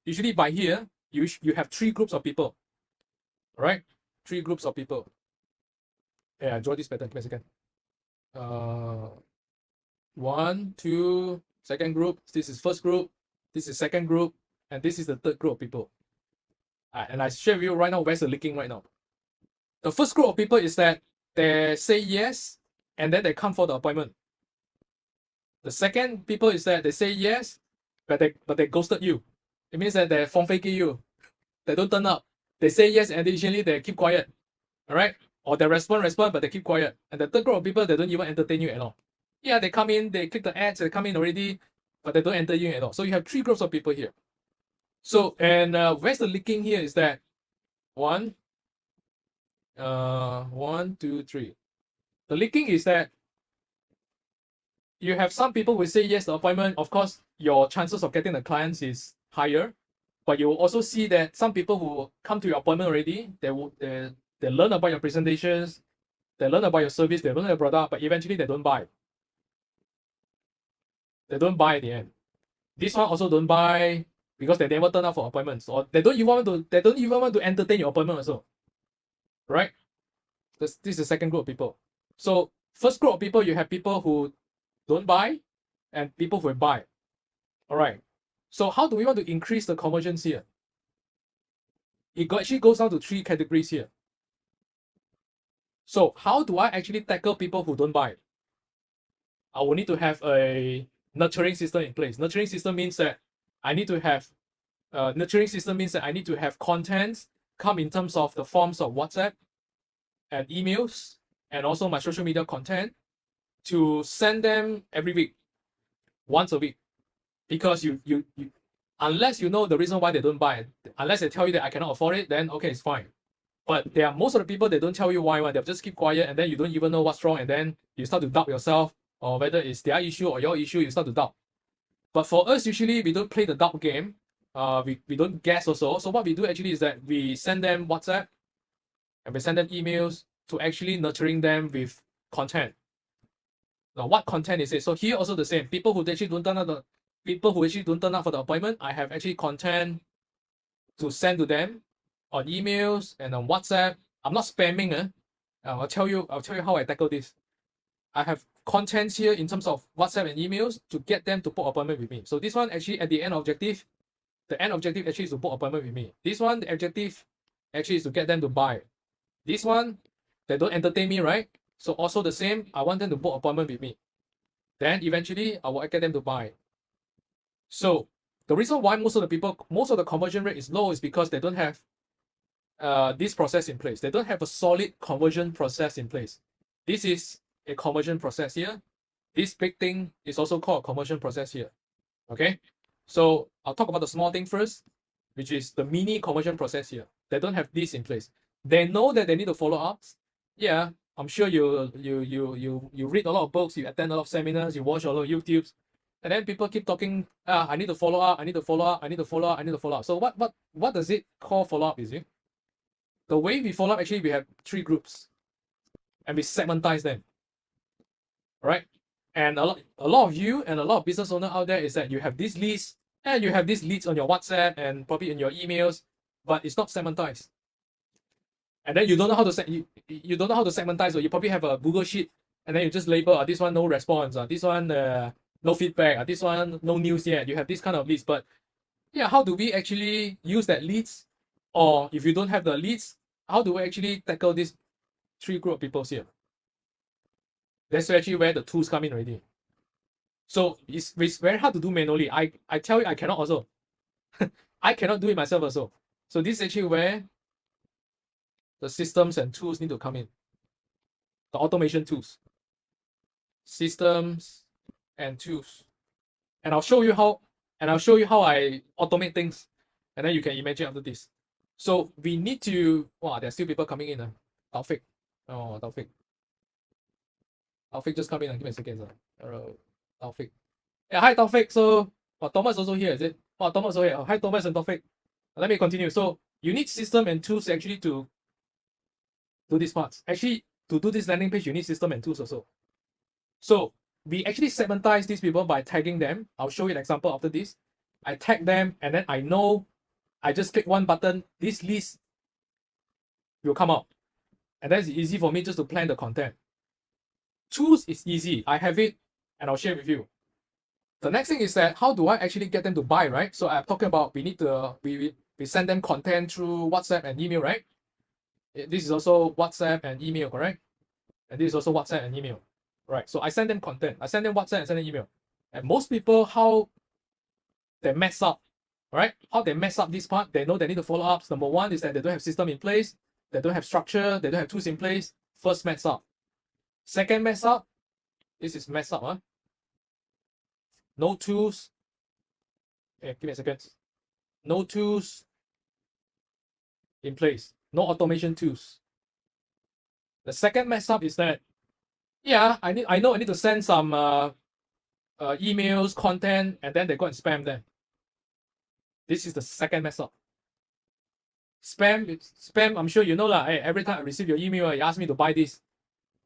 usually by here, you have 3 groups of people. Right? 3 groups of people. Yeah, I draw this better. Give me a second. 1, 2, second group. This is first group. This is second group. And this is the third group of people. And I share with you right now where's the leaking right now. The first group of people is that they say yes, and then they come for the appointment. The second people is that they say yes, but they ghosted you. It means that they phone faking you. They don't turn up. They say yes, and additionally they keep quiet. All right? Or they respond, but they keep quiet. And the third group of people, they don't even entertain you at all. Yeah, they come in, they click the ads, they come in already, but they don't enter you at all. So you have 3 groups of people here. So, and where's the leaking here is that 1, 2, 3. The leaking is that you have some people who say yes to the appointment. Of course, your chances of getting the clients is higher, but you will also see that some people who come to your appointment already, they learn about your presentations, they learn about your service, they learn your product, but eventually they don't buy. They don't buy at the end. This one also don't buy because they never turn up for appointments, or they don't even want to entertain your appointment also. Right? This is the second group of people. So first group of people, you have people who don't buy and people who buy. All right. So how do we want to increase the conversions here? It actually goes down to 3 categories here. So how do I actually tackle people who don't buy? I will need to have a nurturing system in place. Nurturing system means that I need to have content come in terms of the forms of WhatsApp and emails, and also my social media content. to send them every week, once a week, because you unless you know the reason why they don't buy, unless they tell you that I cannot afford it, then okay, it's fine. But there are most of the people, they don't tell you why, they'll just keep quiet, and then you don't even know what's wrong, and then you start to doubt yourself, or whether it's their issue or your issue, you start to doubt. But for us, usually we don't play the doubt game. We don't guess also. So what we do actually is that we send them WhatsApp and we send them emails to actually nurturing them with content. Now, what content is it? So here also the same. People who actually don't turn up for the appointment, I have actually content to send to them on emails and on WhatsApp. I'm not spamming. I'll tell you how I tackle this. I have contents here in terms of WhatsApp and emails to get them to book appointment with me. So this one actually at the end objective, the end objective actually is to book appointment with me. This one, the objective actually is to get them to buy. This one, they don't entertain me, right? So also the same, I want them to book appointment with me. Then eventually I will get them to buy. So the reason why most of the conversion rate is low is because they don't have this process in place. They don't have a solid conversion process in place. This is a conversion process here. This big thing is also called a conversion process here. Okay, so I'll talk about the small thing first, which is the mini conversion process here. They don't have this in place. They know that they need to follow up. Yeah, I'm sure you read a lot of books, you attend a lot of seminars, you watch a lot of YouTubes, and then people keep talking. I need to follow up. I need to follow up. I need to follow up. I need to follow up. So what does it call follow up? Is it the way we follow up? Actually, we have 3 groups, and we segmentize them. Right? And a lot of you and a lot of business owners out there is that you have these leads and you have these leads on your WhatsApp and probably in your emails, but it's not segmentized. And then you don't know how to you don't know how to segmentize, or you probably have a Google sheet and then you just label this one no response, this one no feedback, this one no news yet. You have this kind of leads, but yeah, how do we actually use that leads? Or if you don't have the leads, how do we actually tackle these 3 group of people here? That's actually where the tools come in already. So it's very hard to do manually. I tell you, I cannot also. I cannot do it myself also. So this is actually where the systems and tools need to come in. The automation tools. Systems and tools. And I'll show you how I automate things. And then you can imagine after this. So we need to, there's still people coming in. Taufik. Oh, Taufik. Taufik just come in. Give me a second. Taufik. Yeah, hi Taufik. So, Thomas also here, is it? Thomas also here. Hi Thomas and Taufik. Let me continue. So, you need system and tools actually to do these parts. Actually, to do this landing page, you need system and tools also. So, we actually segmentize these people by tagging them. I'll show you an example after this. I tag them, and then I know I just click one button, this list will come out. And that's easy for me just to plan the content. Tools is easy. I have it and I'll share with you. The next thing is that how do I actually get them to buy, right? So I'm talking about we send them content through WhatsApp and email, right? This is also WhatsApp and email, correct? And this is also WhatsApp and email, right? So I send them content. I send them WhatsApp and send them email. And most people, how they mess up, right? How they mess up this part, they know they need to follow ups. Number one is that they don't have system in place. They don't have structure. They don't have tools in place. First mess up. Second mess up, this is mess up. No tools. Give me a second. No tools in place. No automation tools. The second mess up is that, I know I need to send some emails, content, and then they go and spam them. This is the second mess up. Spam, I'm sure you know lah. Hey, every time I receive your email, you ask me to buy this.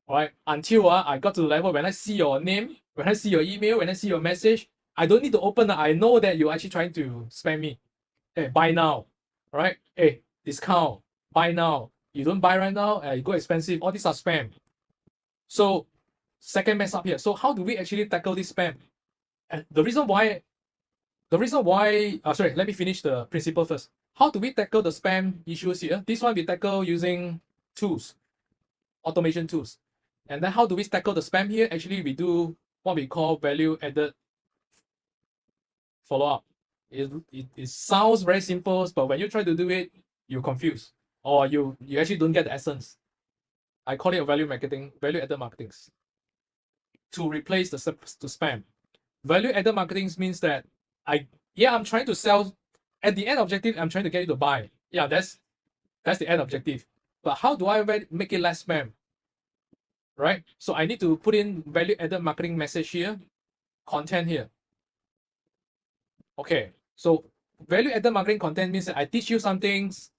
All right, until I got to the level when I see your name, when I see your email, when I see your message, I don't need to open it. I know that you're actually trying to spam me. Hey, buy now. All right. Hey, discount. Buy now. You don't buy right now, you go expensive. All these are spam. So, second mess up here. So how do we actually tackle this spam? And the reason why, sorry, let me finish the principle first. How do we tackle the spam issues here? This one we tackle using tools, automation tools. And then how do we tackle the spam here? Actually, we do what we call value added follow-up. It sounds very simple, but when you try to do it, you're confused, or you actually don't get the essence. I call it value added marketing. to replace the spam. Value-added marketing means that I'm trying to sell. At the end objective, I'm trying to get you to buy. Yeah, that's the end objective. But how do I make it less spam? Right? So I need to put in value-added marketing message here, content here. Okay, so value-added marketing content means that I teach you some things,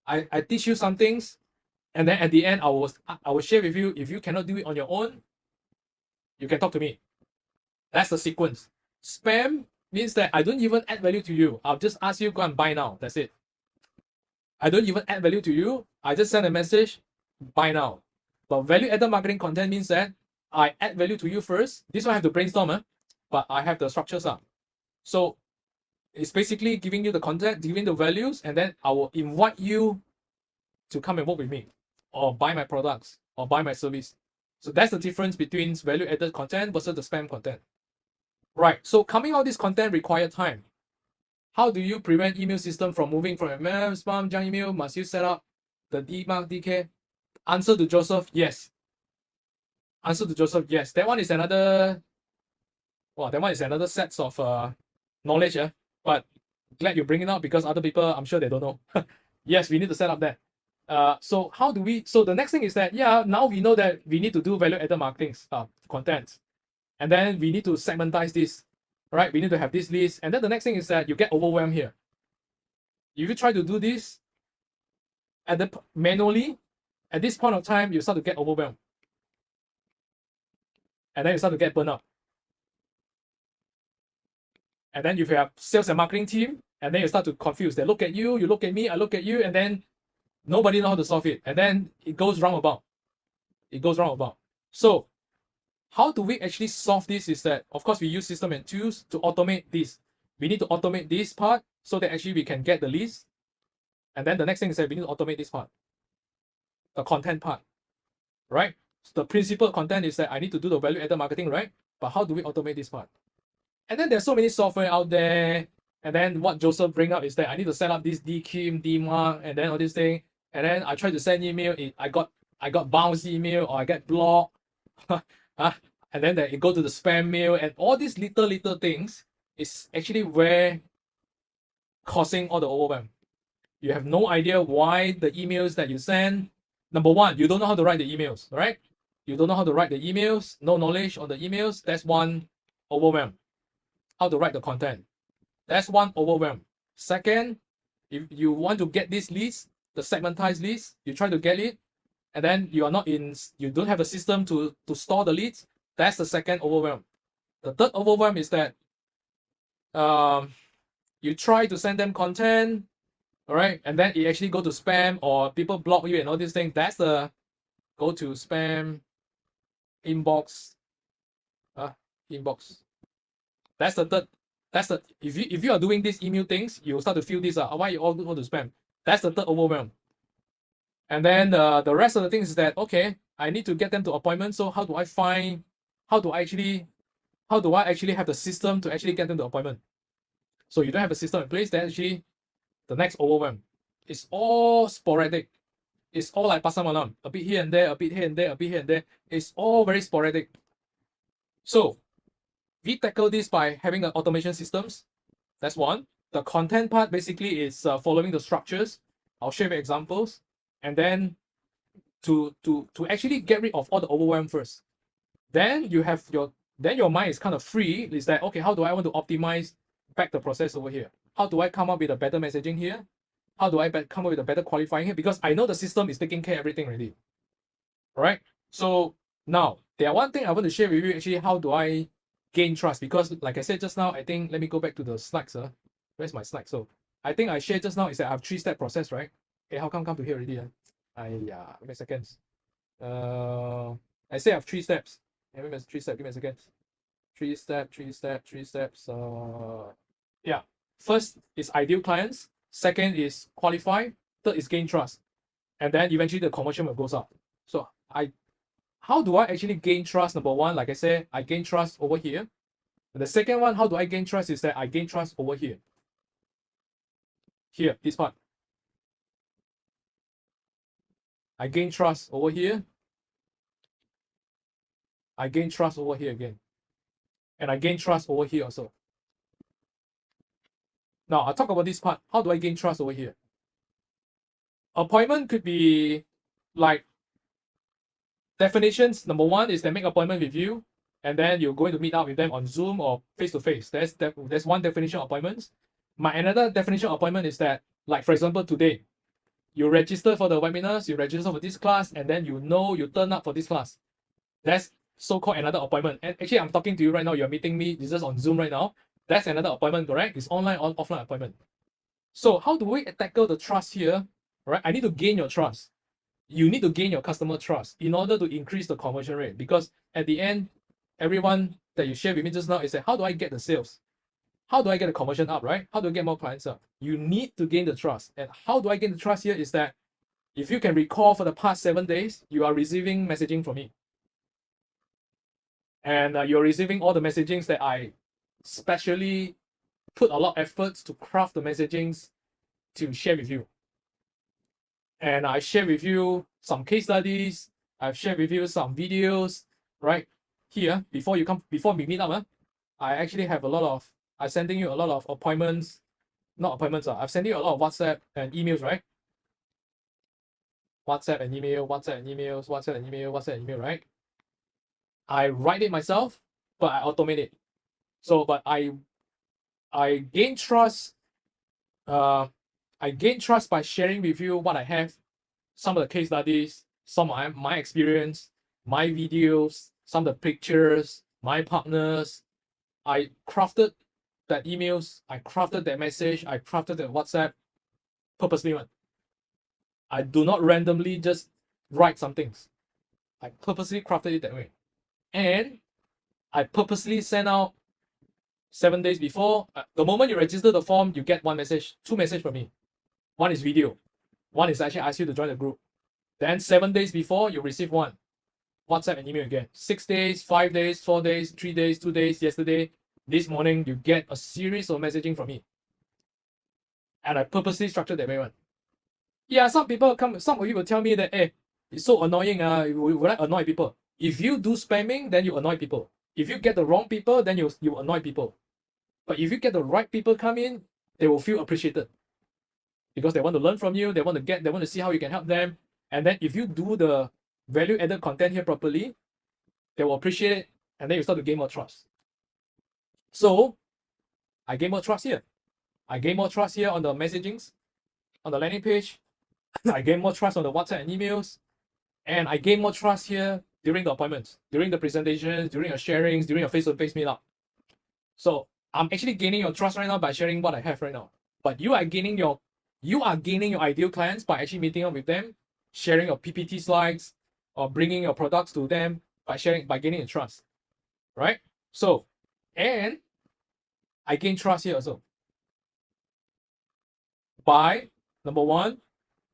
I teach you some things, and then at the end I will share with you. If you cannot do it on your own, you can talk to me. That's the sequence. Spam means that I don't even add value to you. I'll just ask you go and buy now. That's it. I don't even add value to you. I just send a message, buy now. But value-added marketing content means that I add value to you first. This one I have to brainstorm, but I have the structures up. So it's basically giving you the content, giving the values, and then I will invite you to come and work with me, or buy my products, or buy my service. So that's the difference between value-added content versus the spam content. Right. So coming out this content require time. How do you prevent email system from moving from spam, junk email? Must you set up the DMARC, DK? Answer to Joseph, yes. Answer to Joseph, yes. That one is another. Well, that one is another set of knowledge. But glad you bring it up because other people, I'm sure they don't know. Yes, we need to set up that. So how do we? So the next thing is that now we know that we need to do value-added marketing content, and then we need to segmentize this. Right? We need to have this list, and then the next thing is that you get overwhelmed here. If you try to do this manually, at this point of time, you start to get overwhelmed, and then you start to get burned out. And then if you have sales and marketing team, and then you start to confuse. They look at you, you look at me, I look at you, and then nobody knows how to solve it. And then it goes roundabout. It goes roundabout. So how do we actually solve this is that, of course, we use system and tools to automate this. We need to automate this part so that actually we can get the list. And then the next thing is that we need to automate this part, the content part, right? So the principal content is that I need to do the value-added marketing, right? But how do we automate this part? And then there's so many software out there. And then what Joseph bring up is that I need to set up this DKIM, DMARC, and then all this thing. And then I try to send email. I got bounce email or I get blocked. And then it go to the spam mail, and all these little things is actually where causing all the overwhelm. You have no idea why the emails that you send. Number one, you don't know how to write the emails, right? You don't know how to write the emails, no knowledge on the emails. That's one overwhelm. How to write the content. That's one overwhelm. Second, if you want to get this list, the segmentized list, you try to get it, and then you don't have a system to store the leads. That's the second overwhelm. The third overwhelm is that you try to send them content, all right, and then it actually go to spam or people block you and all these things. That's the go to spam inbox. Inbox. That's the third. That's the if you are doing these email things, you start to feel this why you all go to spam. That's the third overwhelm. And then the rest of the things is that okay, I need to get them to appointments. So how do I actually have the system to actually get them to appointment? So you don't have a system in place. Then actually the next overwhelm. It's all sporadic. It's all like pasar malam, a bit here and there, a bit here and there, a bit here and there. It's all very sporadic. So we tackle this by having automation systems. That's one. The content part basically is following the structures. I'll share you examples, and then to actually get rid of all the overwhelm first. Then you have your mind is kind of free. Is that okay? How do I want to optimize back the process over here? How do I come up with a better messaging here? How do I come up with a better qualifying here? Because I know the system is taking care of everything already. All right. So now there one thing I want to share with you actually. How do I gain trust? Because like I said just now, I think let me go back to the slides. Where's my slide? So I think I shared just now is that I have 3-step process, right? Okay, how come to here already? Give me a second. I say I have 3 steps. Give me 3 steps. Give me a second. 3 steps. Yeah. First is ideal clients. Second is qualify. Third is gain trust. And then eventually the conversion will goes up. So how do I actually gain trust? Number one, like I said, I gain trust over here. And the second one, how do I gain trust is that I gain trust over here. Here, this part. I gain trust over here. I gain trust over here again. And I gain trust over here also. Now, I'll talk about this part. How do I gain trust over here? Appointment could be like definitions. Number one is they make appointment with you, and then you're going to meet up with them on Zoom or face-to-face. That's one definition of appointments. My another definition of appointment is that, like for example, today, you register for the webinars, you register for this class, and then you turn up for this class. That's so-called another appointment. And actually, I'm talking to you right now. You're meeting me. This is on Zoom right now. That's another appointment, correct? It's online or offline appointment. So how do we tackle the trust here? Right? I need to gain your trust. You need to gain your customer trust in order to increase the conversion rate. Because at the end, everyone that you share with me just now is that how do I get the sales? How do I get the conversion up, right? How do I get more clients up? You need to gain the trust. And how do I gain the trust here is that if you can recall for the past 7 days, you are receiving messaging from me. And you're receiving all the messagings that I specially put a lot of efforts to craft the messagings to share with you. And I share with you some case studies. I've shared with you some videos, right? Here, before we meet up, I actually have I'm sending you a lot of appointments, not appointments, I'm sending you a lot of WhatsApp and emails, right? WhatsApp and email, WhatsApp and emails, WhatsApp and email, WhatsApp and email, right? I write it myself, but I automate it. So, but I gain trust. I gain trust by sharing with you what I have, some of the case studies, some of my experience, my videos, some of the pictures, my partners. I crafted that emails, I crafted that message, I crafted that WhatsApp purposely. I do not randomly just write some things. I purposely crafted it that way. And I purposely send out 7 days before. The moment you register the form, you get two messages from me. One is video. One is actually ask you to join the group. Then 7 days before, you receive one. WhatsApp and email again. 6 days, 5 days, 4 days, 3 days, 2 days, yesterday, this morning, you get a series of messaging from me. And I purposely structured that way one. Yeah, some of you will tell me that, hey, it's so annoying, will I annoy people? If you do spamming, then you annoy people. If you get the wrong people, then you annoy people. But if you get the right people come in, they will feel appreciated. Because they want to learn from you, they want to see how you can help them. And then if you do the value-added content here properly, they will appreciate it, and then you start to gain more trust. So, I gain more trust here. I gain more trust here on the messagings, on the landing page. I gain more trust on the WhatsApp and emails. And I gain more trust here during the appointments, during the presentations, during your sharings, during your face-to-face meetup. So, I'm actually gaining your trust right now by sharing what I have right now. But you are gaining your ideal clients by actually meeting up with them, sharing your PPT slides, or bringing your products to them by gaining the trust, right? So, and I gain trust here also by, number one,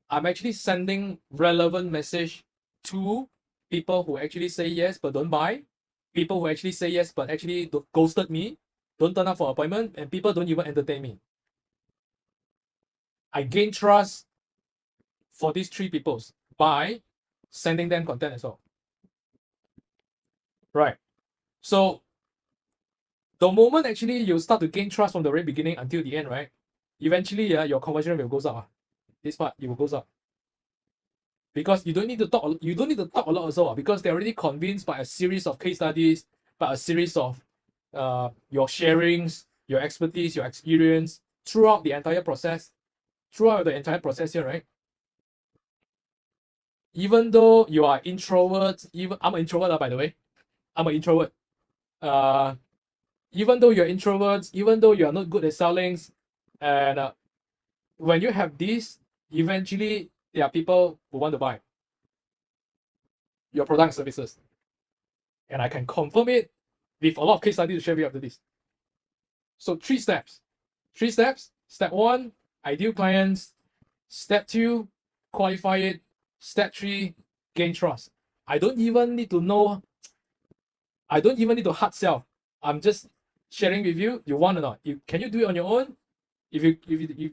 I'm actually sending relevant message to people who actually say yes but don't buy, people who actually say yes but actually ghosted me, don't turn up for appointment, and people don't even entertain me. I gain trust for these three people by sending them content as well. Right. So the moment actually you start to gain trust from the very beginning until the end, right? Eventually, your conversion rate will go up. This part, it will go up. Because you don't need to talk a lot also, because they're already convinced by a series of case studies, by a series of your sharings, your expertise, your experience throughout the entire process here, right? Even though you are introverts, I'm an introvert, by the way. I'm an introvert. Even though you're introverts, even though you are not good at selling, and when you have this, eventually there are people who want to buy your product and services. And I can confirm it with a lot of case studies to share with you after this. So 3 steps. 3 steps. Step 1, ideal clients. Step 2, qualify it. Step 3, gain trust. I don't even need to hard sell. I'm just sharing with you. You want or not? Can you do it on your own? If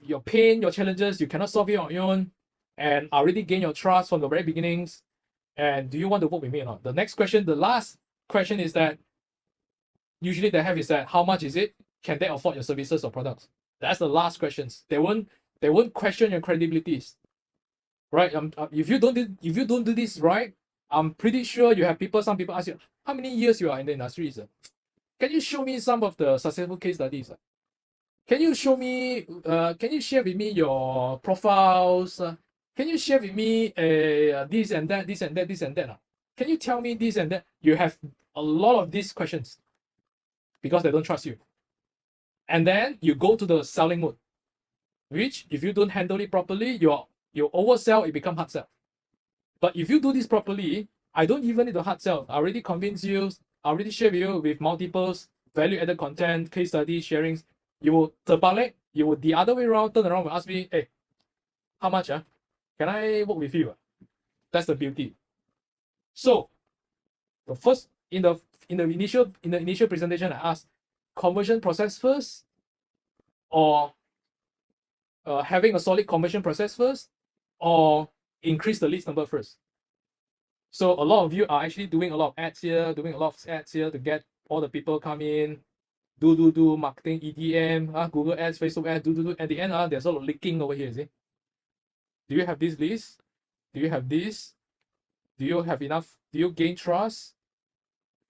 your pain, your challenges, you cannot solve it on your own, and I already gain your trust from the very beginnings, and do you want to work with me or not? The next question, the last question is that usually they have is that how much is it? Can they afford your services or products? That's the last questions. They won't question your credibilities, right? If you don't do this right, I'm pretty sure you have people. Some people ask you how many years you are in the industry. Can you show me some of the successful case studies? Can you show me? Can you share with me your profiles? Can you share with me this and that, this and that, this and that? Can you tell me this and that? You have a lot of these questions because they don't trust you. And then you go to the selling mode, which if you don't handle it properly, you oversell, it become hard sell. But if you do this properly, I don't even need to hard sell. I already convince you, I already share with you with multiples, value-added content, case study, sharings. You will terbalik, you will the other way around, turn around and ask me, hey, how much? Can I work with you? That's the beauty. So the first in the initial presentation, I asked conversion process first, or having a solid conversion process first, or increase the leads number first. So a lot of you are actually doing a lot of ads here, to get all the people come in, do marketing, EDM, Google ads, Facebook ads, do. At the end, there's a lot of leaking over here, see? Do you have this list? Do you have this? Do you have enough? Do you gain trust?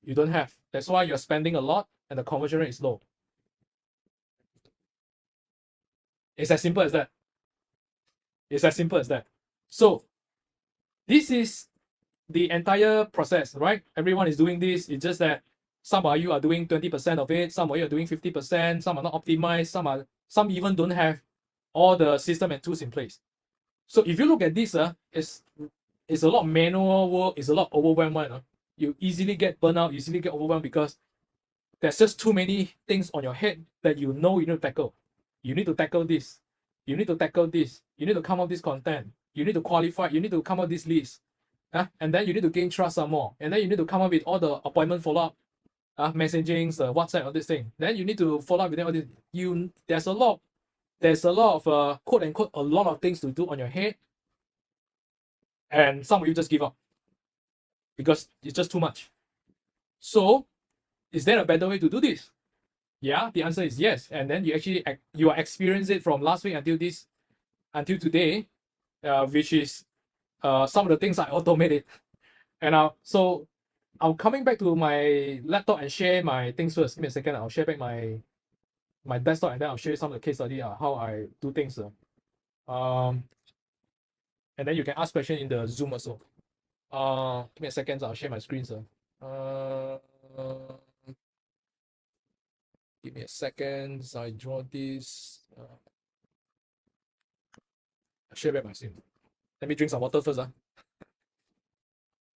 You don't have. That's why you're spending a lot and the conversion rate is low. It's as simple as that. It's as simple as that. So this is the entire process, right? Everyone is doing this. It's just that some of you are doing 20% of it, some of you are doing 50%, some are not optimized, some even don't have all the system and tools in place. So if you look at this, it's a lot of manual work, it's a lot of overwhelmed. You easily get burnout, you easily get overwhelmed because there's just too many things on your head that you know you need to tackle. You need to tackle this. You need to tackle this. You need to come up with this content. You need to qualify. You need to come up with this list. And then you need to gain trust some more. And then you need to come up with all the appointment follow-up, messaging, WhatsApp, all this thing. Then you need to follow up with them. All this. There's a lot of quote unquote a lot of things to do on your head. And some of you just give up because it's just too much. So, is there a better way to do this? Yeah, the answer is yes. And then you are experiencing it from last week until today, which is some of the things I automated. And so I'm coming back to my laptop and share my things first. Give me a second. I'll share back my desktop and then I'll show you some of the case study how I do things. And then you can ask questions in the Zoom also. Give me a second. I'll share my screen, sir. Give me a second. So I draw this. I'll share back my screen. Let me drink some water first.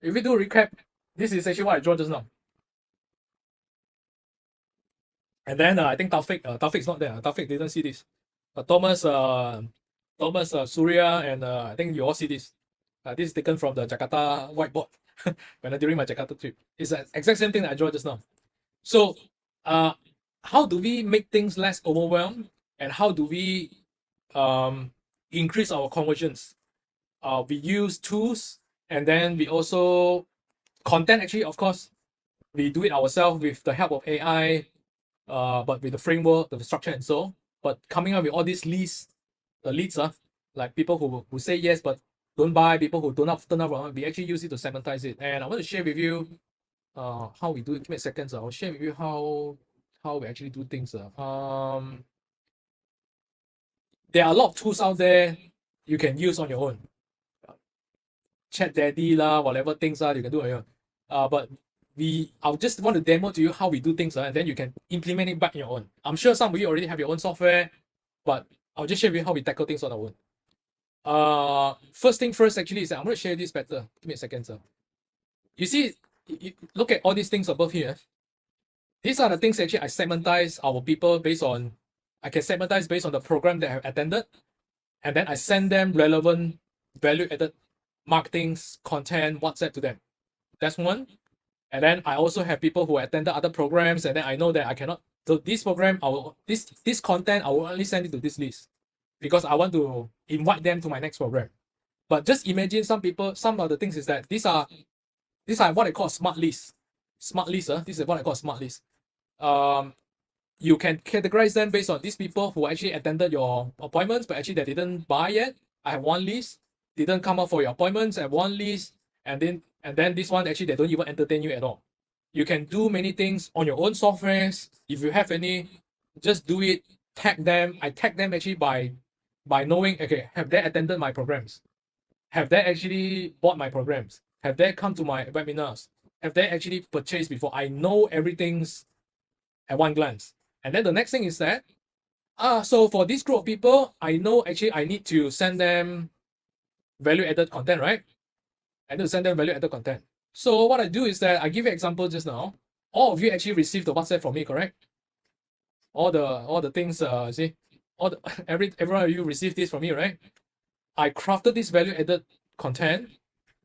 If we do a recap, this is actually what I draw just now. And then I think Taufik's not there. Taufik didn't see this. Thomas, Surya, and I think you all see this. This is taken from the Jakarta whiteboard during my Jakarta trip. It's the exact same thing that I drew just now. So, how do we make things less overwhelmed, and how do we increase our conversions? We use tools, and then we also content. Actually, of course, we do it ourselves with the help of AI, but with the framework, the structure, and so. But coming up with all these leads, like people who say yes but don't buy, people who don't turn up, we actually use it to segmentize it. And I want to share with you how we do it. Give me a second. I'll share with you how we actually do things. There are a lot of tools out there you can use on your own. Chat Daddy whatever things you can do on your own. But I'll just want to demo to you how we do things, and then you can implement it back on your own. I'm sure some of you already have your own software, but I'll just share with you how we tackle things on our own. First thing first, actually, is I'm going to share this better. Give me a second, sir. You see, look at all these things above here. These are the things actually I segmentize our people based on. I can segmentize based on the program that I have attended, and then I send them relevant, value-added marketing content, WhatsApp to them. That's one. And then I also have people who attended other programs, and then I know that I cannot. So this program, this content, I will only send it to this list because I want to invite them to my next program. But just imagine some of the things is that these are what I call smart lists. smart list. This is what I call smart list. You can categorize them based on these people who actually attended your appointments, but actually they didn't buy yet. I have one list. Didn't come up for your appointments. I have one list, and then this one actually they don't even entertain you at all. You can do many things on your own softwares. If you have any, just do it. Tag them. I tag them actually by knowing, okay, have they attended my programs? Have they actually bought my programs? Have they come to my webinars? Have they actually purchased before? I know everything's at one glance. And then the next thing is that, so for this group of people, I know actually I need to send them value-added content, right? I need to send them value-added content. So what I do is that I give you an example just now. All of you actually received the WhatsApp from me, correct? All the things, see, everyone of you received this from me, right? I crafted this value-added content,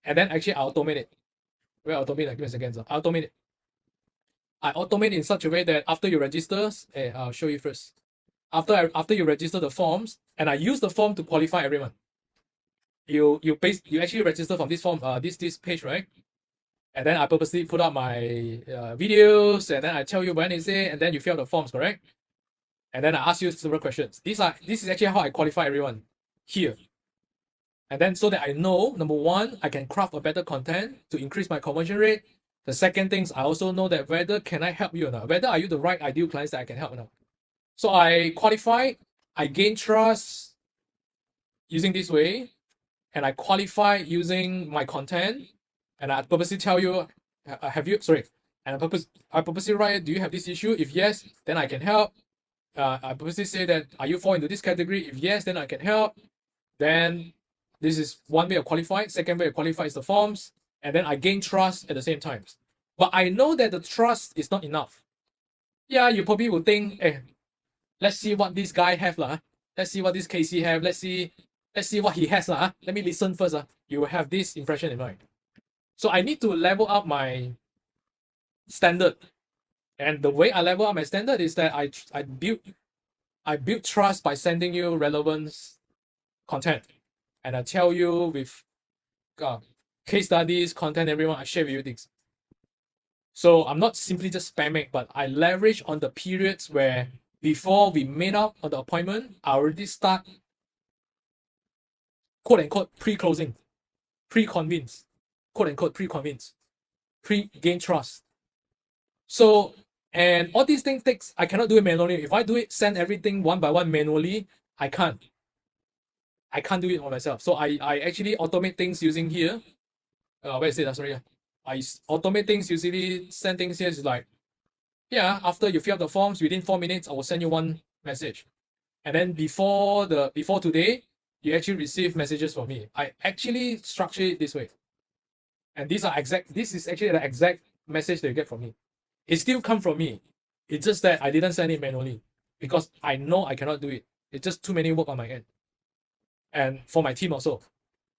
and then actually I automate it. Where automate? Give me a second. I automate it. I automate in such a way that after you register, I'll show you first. After you register the forms, and I use the form to qualify everyone. You actually register from this form, this page, right? And then I purposely put up my videos, and then I tell you when is it, and then you fill out the forms, correct? And then I ask you several questions. This is actually how I qualify everyone here. And then so that I know, number one, I can craft a better content to increase my conversion rate. The second thing is I also know that whether can I help you or not, whether are you the right ideal clients that I can help or not. So I qualify, I gain trust using this way, and I qualify using my content, and I purposely tell you, and I purposely write, do you have this issue? If yes, then I can help. I purposely say that, are you fall into this category? If yes, then I can help. Then this is one way of qualifying. Second way of qualify is the forms, and then I gain trust at the same time. But I know that the trust is not enough. Yeah, you probably will think, let's see what this guy have lah. Let's see what this Casey have. Let's see what he has lah. Let me listen first. You will have this impression in mind. So I need to level up my standard, and the way I level up my standard is that I build trust by sending you relevant content, and I tell you with case studies, content, everyone, I share with you things. So I'm not simply just spamming, but I leverage on the periods where before we made up on the appointment, I already start quote unquote pre-closing, pre-convince, quote unquote pre-convince, pre-gain trust. So, and all these things I cannot do it manually. If I do it, send everything one by one manually, I can't do it on myself. So I actually automate things using here. Where is it? Sorry. I automate things usually, send things here is like, yeah, after you fill out the forms, within 4 minutes, I will send you one message. And then before today, you actually receive messages from me. I actually structure it this way. And this is actually the exact message that you get from me. It still comes from me. It's just that I didn't send it manually because I know I cannot do it. It's just too many work on my end. And for my team also.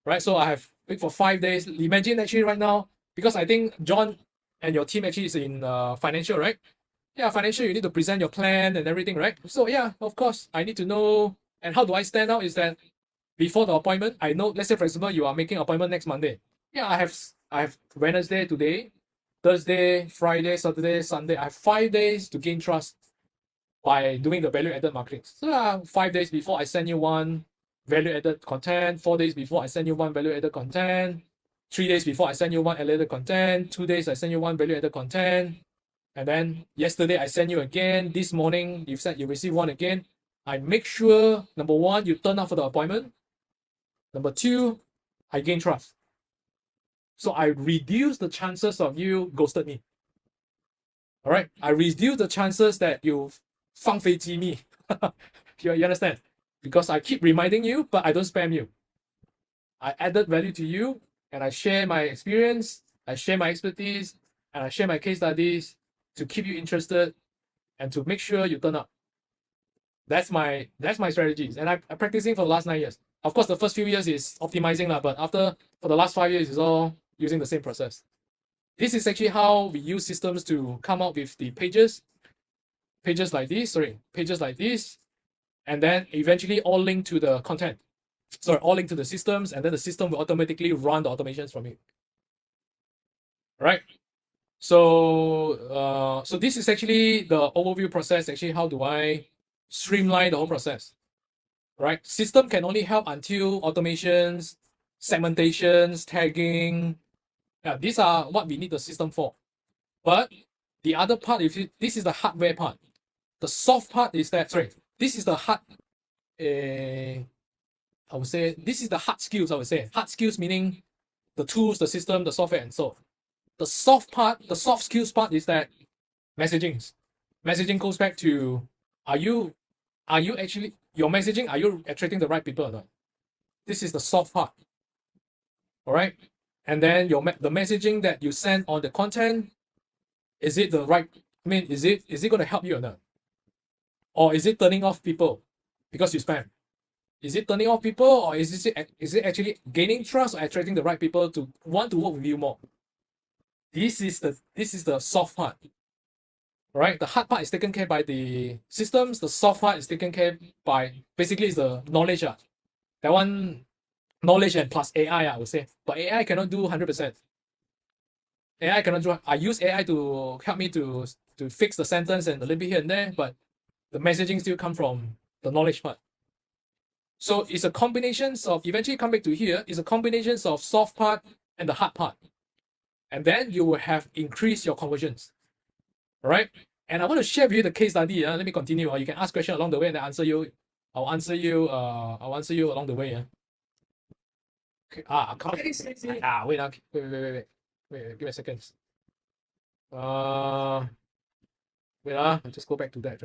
Right? So I have wait for 5 days. Imagine actually right now, because I think John and your team actually is in financial, right? Yeah, financial, you need to present your plan and everything, right? So yeah, of course, I need to know. And how do I stand out is that before the appointment, I know, let's say for example, you are making an appointment next Monday. Yeah, I have Wednesday today, Thursday, Friday, Saturday, Sunday. I have 5 days to gain trust by doing the value-added marketing. So 5 days before I send you one value-added content, 4 days before I send you one value-added content, 3 days before I send you one value-added content, 2 days I send you one value-added content, and then yesterday I send you again, this morning you said you receive one again. I make sure, number one, you turn up for the appointment. Number two, I gain trust. So I reduce the chances of you ghosted me. All right, I reduce the chances that you 放飞机 me. You understand? Because I keep reminding you, but I don't spam you. I added value to you, and I share my experience, I share my expertise, and I share my case studies to keep you interested and to make sure you turn up. That's my strategies, and I'm practicing for the last 9 years. Of course, the first few years is optimizing, but for the last 5 years, it's all using the same process. This is actually how we use systems to come up with the pages like this, and then eventually all link to the content. Sorry, all link to the systems, and then the system will automatically run the automations from you. Right? So this is actually the overview process. Actually, how do I streamline the whole process? Right? System can only help until automations, segmentations, tagging. Yeah, these are what we need the system for. But the other part, this is the hardware part. The soft part is that, sorry, this is the hard, I would say, this is the hard skills, I would say. Hard skills meaning the tools, the system, the software, and so. The soft part, the soft skills part is that messaging. Messaging goes back to, are you actually, your messaging, are you attracting the right people or not? This is the soft part. All right. And then the messaging that you send on the content, is it the right, I mean, is it going to help you or not? Or is it turning off people because you spam? Is it turning off people, or is it actually gaining trust or attracting the right people to want to work with you more? This is the soft part. Right? The hard part is taken care by the systems. The soft part is taken care by basically is the knowledge. That one, knowledge and plus AI, I would say. But AI cannot do 100%. AI cannot do. I use AI to help me to fix the sentence and a little bit here and there, but the messaging still come from the knowledge part. So it's a combination of, eventually come back to here, it's a combination of soft part and the hard part. And then you will have increased your conversions. All right. And I want to share with you the case study. Let me continue. You can ask questions along the way and I answer you. I'll answer you along the way. Okay. Wait, give me a second. I'll just go back to that.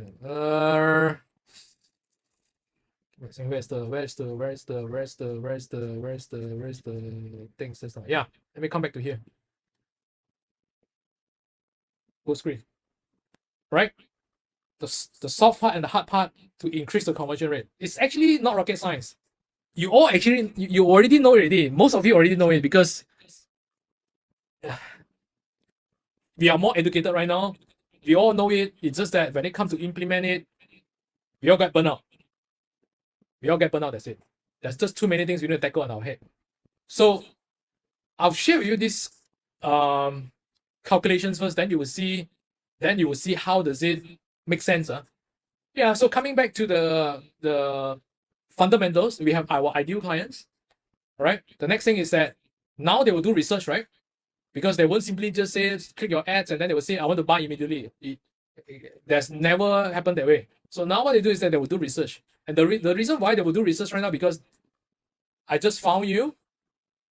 Where's the things? Yeah, let me come back to here. Full screen. Right? The soft part and the hard part to increase the conversion rate. It's actually not rocket science. You already know already. Most of you already know it because we are more educated right now. We all know it. It's just that when it comes to implement it, we all get burnt out. That's it. There's just too many things we need to tackle on our head. So I'll share with you this calculations first, then you will see how does it make sense. Yeah, so coming back to the fundamentals, we have our ideal clients. Right? The next thing is that now they will do research, right? Because they won't simply just say click your ads and then they will say I want to buy immediately. That's never happened that way. So now what they do is that they will do research. And the reason why they will do research right now, because I just found you.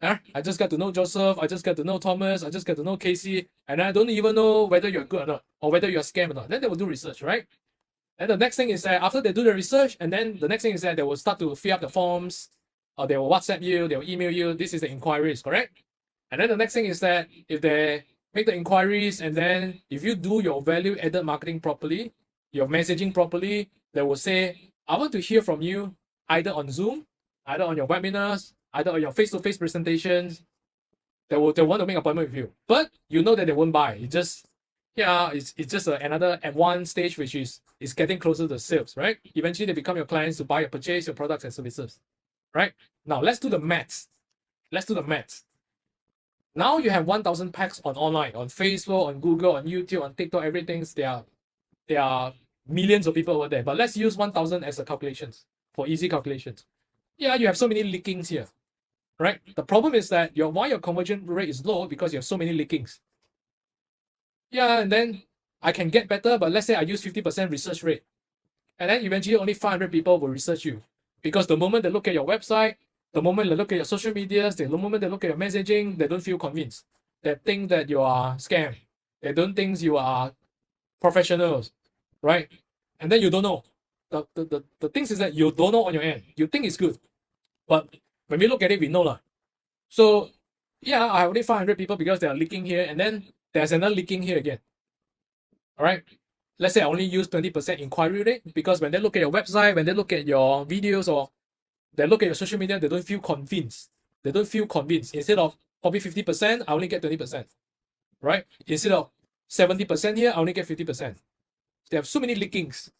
I just got to know Joseph. I just got to know Thomas. I just got to know Casey. And I don't even know whether you're good or not, or whether you're scam or not. Then they will do research, right? And the next thing is that after they do the research, and then the next thing is that they will start to fill up the forms, or they will WhatsApp you, they will email you. This is the inquiries, correct? And then the next thing is that if they make the inquiries, and then if you do your value added marketing properly, your messaging properly, they will say, I want to hear from you either on Zoom, either on your webinars, either on your face-to-face presentations. They want to make an appointment with you. But you know that they won't buy. It's just another advanced stage, which is getting closer to sales, right? Eventually they become your clients to buy or purchase your products and services. Right? Now let's do the maths. Now you have 1,000 packs on online, on Facebook, on Google, on YouTube, on TikTok, everything. There are millions of people over there. But let's use 1,000 as a calculations for easy calculations. Yeah, you have so many leakings here, right? The problem is that why your conversion rate is low because you have so many leakings. Yeah, and then I can get better, but let's say I use 50% research rate. And then eventually only 500 people will research you. Because the moment they look at your website, the moment they look at your social medias, the moment they look at your messaging, they don't feel convinced. They think that you are scam. They don't think you are professionals, right? And then you don't know. The things is that you don't know on your end. You think it's good. But when we look at it, we know lah. So yeah, I have only 500 people because they are leaking here, and then there's another leaking here again. All right. Let's say I only use 20% inquiry rate because when they look at your website, when they look at your videos, or they look at your social media, they don't feel convinced. Instead of probably 50%, I only get 20%. Right? Instead of 70% here, I only get 50%. They have so many leakings.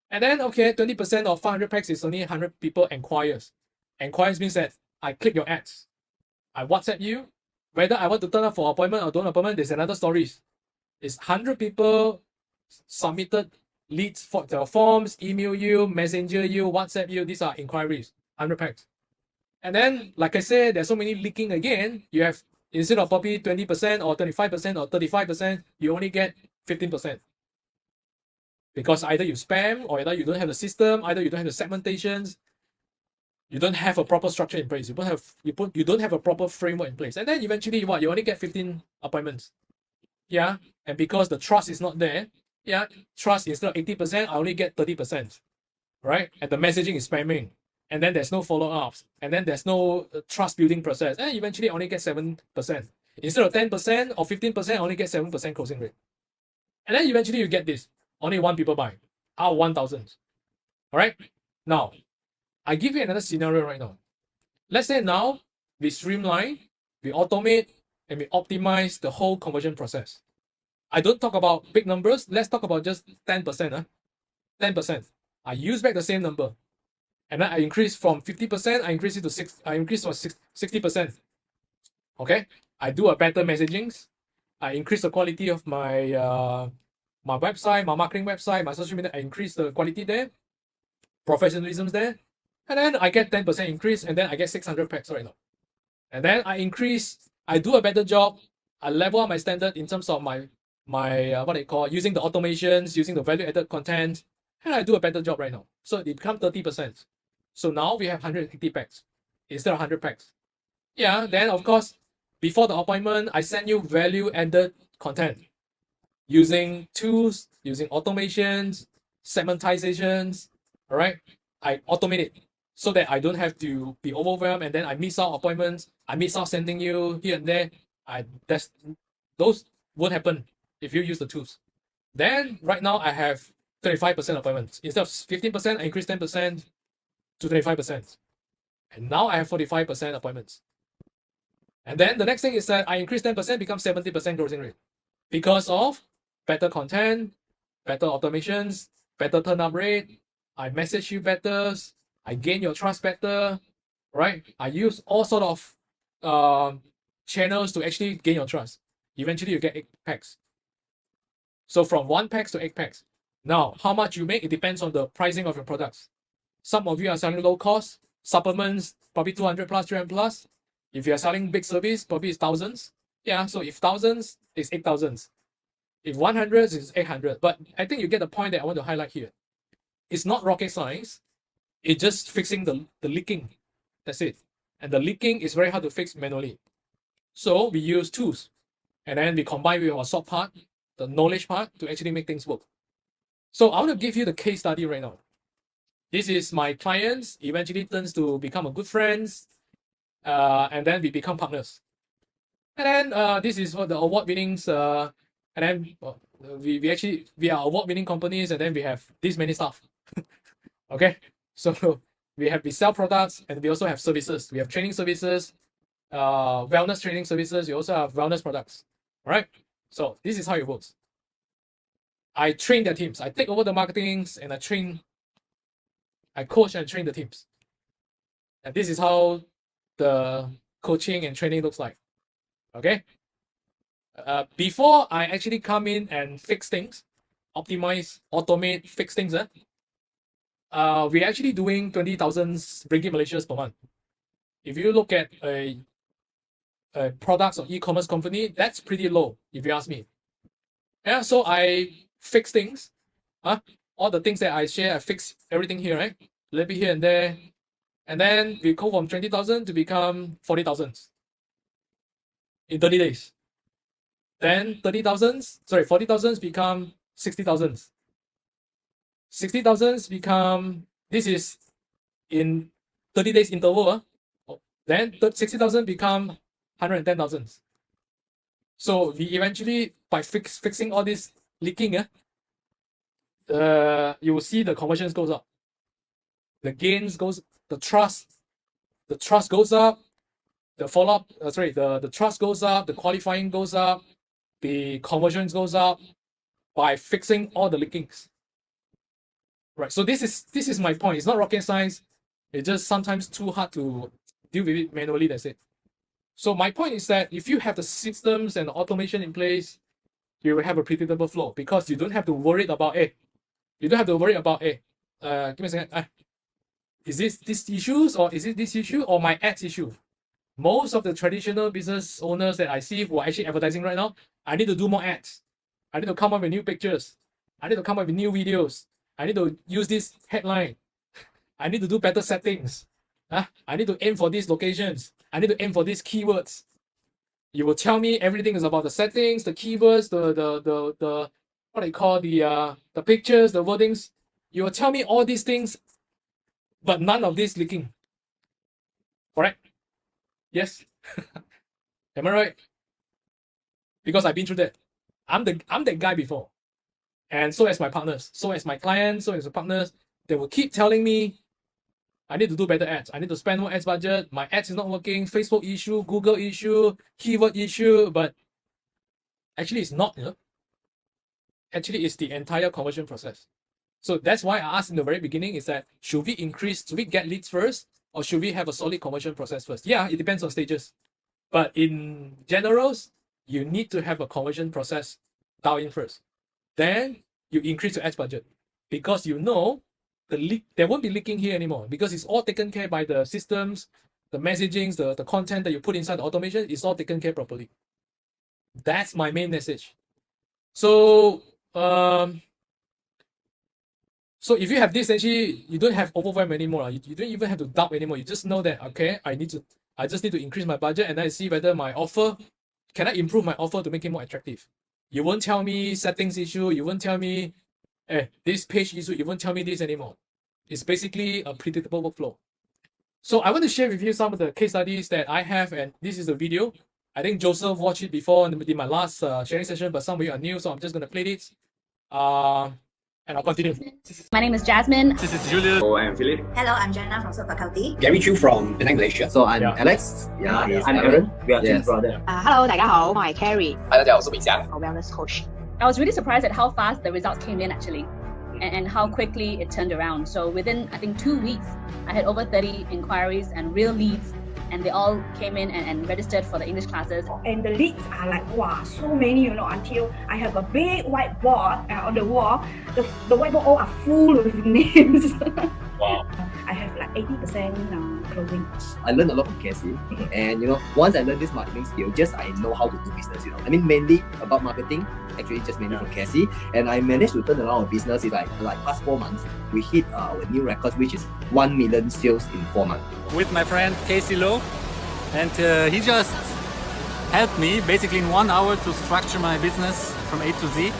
And then, okay, 20% of 500 packs is only 100 people inquires. Inquires means that I click your ads. I WhatsApp you. Whether I want to turn up for appointment or don't appointment, there's another stories. It's 100 people submitted leads for the forms, email you, messenger you, WhatsApp you. These are inquiries, 100 packs. And then, like I said, there's so many leaking again. You have, instead of probably 20% or 25% or 35%, you only get 15%. Because either you spam, or either you don't have the system, either you don't have the segmentations, you don't have a proper structure in place. You don't have a proper framework in place. And then eventually what? You only get 15 appointments. Yeah. And because the trust is not there, yeah, trust instead of 80%, I only get 30%. Right? And the messaging is spamming. And then there's no follow-ups. And then there's no trust building process. And eventually I only get 7%. Instead of 10% or 15%, I only get 7% closing rate. And then eventually you get this. Only 1 people buy out of 1,000. All right. Now, I give you another scenario right now. Let's say now we streamline, we automate, and we optimize the whole conversion process. I don't talk about big numbers. Let's talk about just 10%. 10%. I use back the same number. And then I increase from 50%, I increase it to 60%. Okay. I do a better messaging. I increase the quality of my my website, my marketing website, my social media. I increase the quality there, professionalism there, and then I get 10% increase, and then I get 600 packs right now. And then I do a better job. I level up my standard in terms of my what they call using the automations, using the value added content, and I do a better job right now. So it becomes 30%. So now we have 180 packs instead of 100 packs. Yeah, then of course, before the appointment, I send you value added content using tools, using automations, segmentizations. All right, I automate it so that I don't have to be overwhelmed, and then I miss out appointments. I miss out sending you here and there. Those won't happen if you use the tools. Then right now I have 35% appointments. Instead of 15%, I increase 10% to 25%. And now I have 45% appointments. And then the next thing is that I increase 10%, becomes 70% closing rate. Because of better content, better automations, better turn-up rate, I message you better, I gain your trust better, right? I use all sort of channels to actually gain your trust. Eventually you get 8 packs. So from 1 packs to 8 packs. Now, how much you make, it depends on the pricing of your products. Some of you are selling low cost, supplements, probably 200 plus, 300 plus. If you're selling big service, probably it's thousands. Yeah, so if thousands, it's 8,000. If 100 is 800. But I think you get the point that I want to highlight here. It's not rocket science. It's just fixing the leaking. That's it. And the leaking is very hard to fix manually. So we use tools. And then we combine with our soft part, the knowledge part, to actually make things work. So I want to give you the case study right now. This is my clients, eventually turns to become a good friends, and then we become partners. And then this is what the award winnings, and then we are award winning companies, and then we have this many staff. Okay, so we sell products, and we also have services. We have training services, wellness training services. We also have wellness products. All right, so this is how it works. I train their teams. I take over the marketings, and I coach and train the teams. And this is how the coaching and training looks like. Okay. Before I actually come in and fix things, optimize, automate, fix things, we're actually doing 20,000 Ringgit Malaysias per month. If you look at a products or e-commerce company, that's pretty low, if you ask me. Yeah, so I fix things. All the things that I share, I fix everything here, right? A little bit here and there. And then we go from 20,000 to become 40,000 in 30 days. Then 40,000 become 60,000. 60,000 become, this is in 30 days interval. Then 60,000 become 110,000. So we eventually, by fixing all this leaking, you will see the conversions goes up. The gains goes, the trust goes up, the follow-up, the trust goes up, the qualifying goes up, the conversions goes up by fixing all the leakings. Right. So this is my point. It's not rocket science. It's just sometimes too hard to deal with it manually. That's it. So my point is that if you have the systems and the automation in place, you will have a predictable flow because you don't have to worry about give me a second. Is this issues or is it this issue or my ads issue? Most of the traditional business owners that I see who are actually advertising right now, I need to do more ads. I need to come up with new pictures. I need to come up with new videos. I need to use this headline. I need to do better settings. I need to aim for these locations. I need to aim for these keywords. You will tell me everything is about the settings, the keywords, the what they call the pictures, the wordings. You will tell me all these things, but none of this leaking. Correct? Yes. Am I right? Because I've been through that. I'm that guy before. And so as my partners, so as my clients, so as the partners, they will keep telling me I need to do better ads. I need to spend more ads budget. My ads is not working. Facebook issue, Google issue, keyword issue, but actually it's not, Actually it's the entire conversion process. So that's why I asked in the very beginning is that should we get leads first or should we have a solid conversion process first? Yeah, it depends on stages. But in generals, you need to have a conversion process dialed in first. Then you increase your ads budget because you know there won't be leaking here anymore because it's all taken care by the systems, the messagings, the content that you put inside the automation is all taken care properly. That's my main message. So if you have this, actually, you don't have overwhelm anymore. You don't even have to doubt anymore. You just know that, okay, I just need to increase my budget and then I see whether my offer, can I improve my offer to make it more attractive? You won't tell me settings issue. You won't tell me this page issue. You won't tell me this anymore. It's basically a predictable workflow. So I want to share with you some of the case studies that I have, and this is the video. I think Joseph watched it before in my last sharing session, but some of you are new, so I'm just going to play it. And I'll continue. My name is Jasmine. This is Julius. Oh, I'm Philip. Hello, I'm Jenna from South Faculty. Gary Chu from Penang, Malaysia. So I'm Alex. I'm Aaron. We are twin brother. Hello, 大家好，我係 Carrie， Hi， 大家好，我是米翔。 wellness coach。 I was really surprised at how fast the results came in actually, and how quickly it turned around. So within, I think, 2 weeks, I had over 30 inquiries and real leads, and they all came in and registered for the English classes. And the leads are like, wow, so many, until I have a big whiteboard on the wall. The whiteboard all are full with names. Wow. I have like 80% closing. I learned a lot from Cassie, and once I learned this marketing skill, I know how to do business. I mean, mainly about marketing, actually just mainly from Cassie, and I managed to turn around our business in like past 4 months. We hit our new record, which is 1 million sales in 4 months. With my friend Casey Lowe, and he just helped me basically in 1 hour to structure my business from A to Z.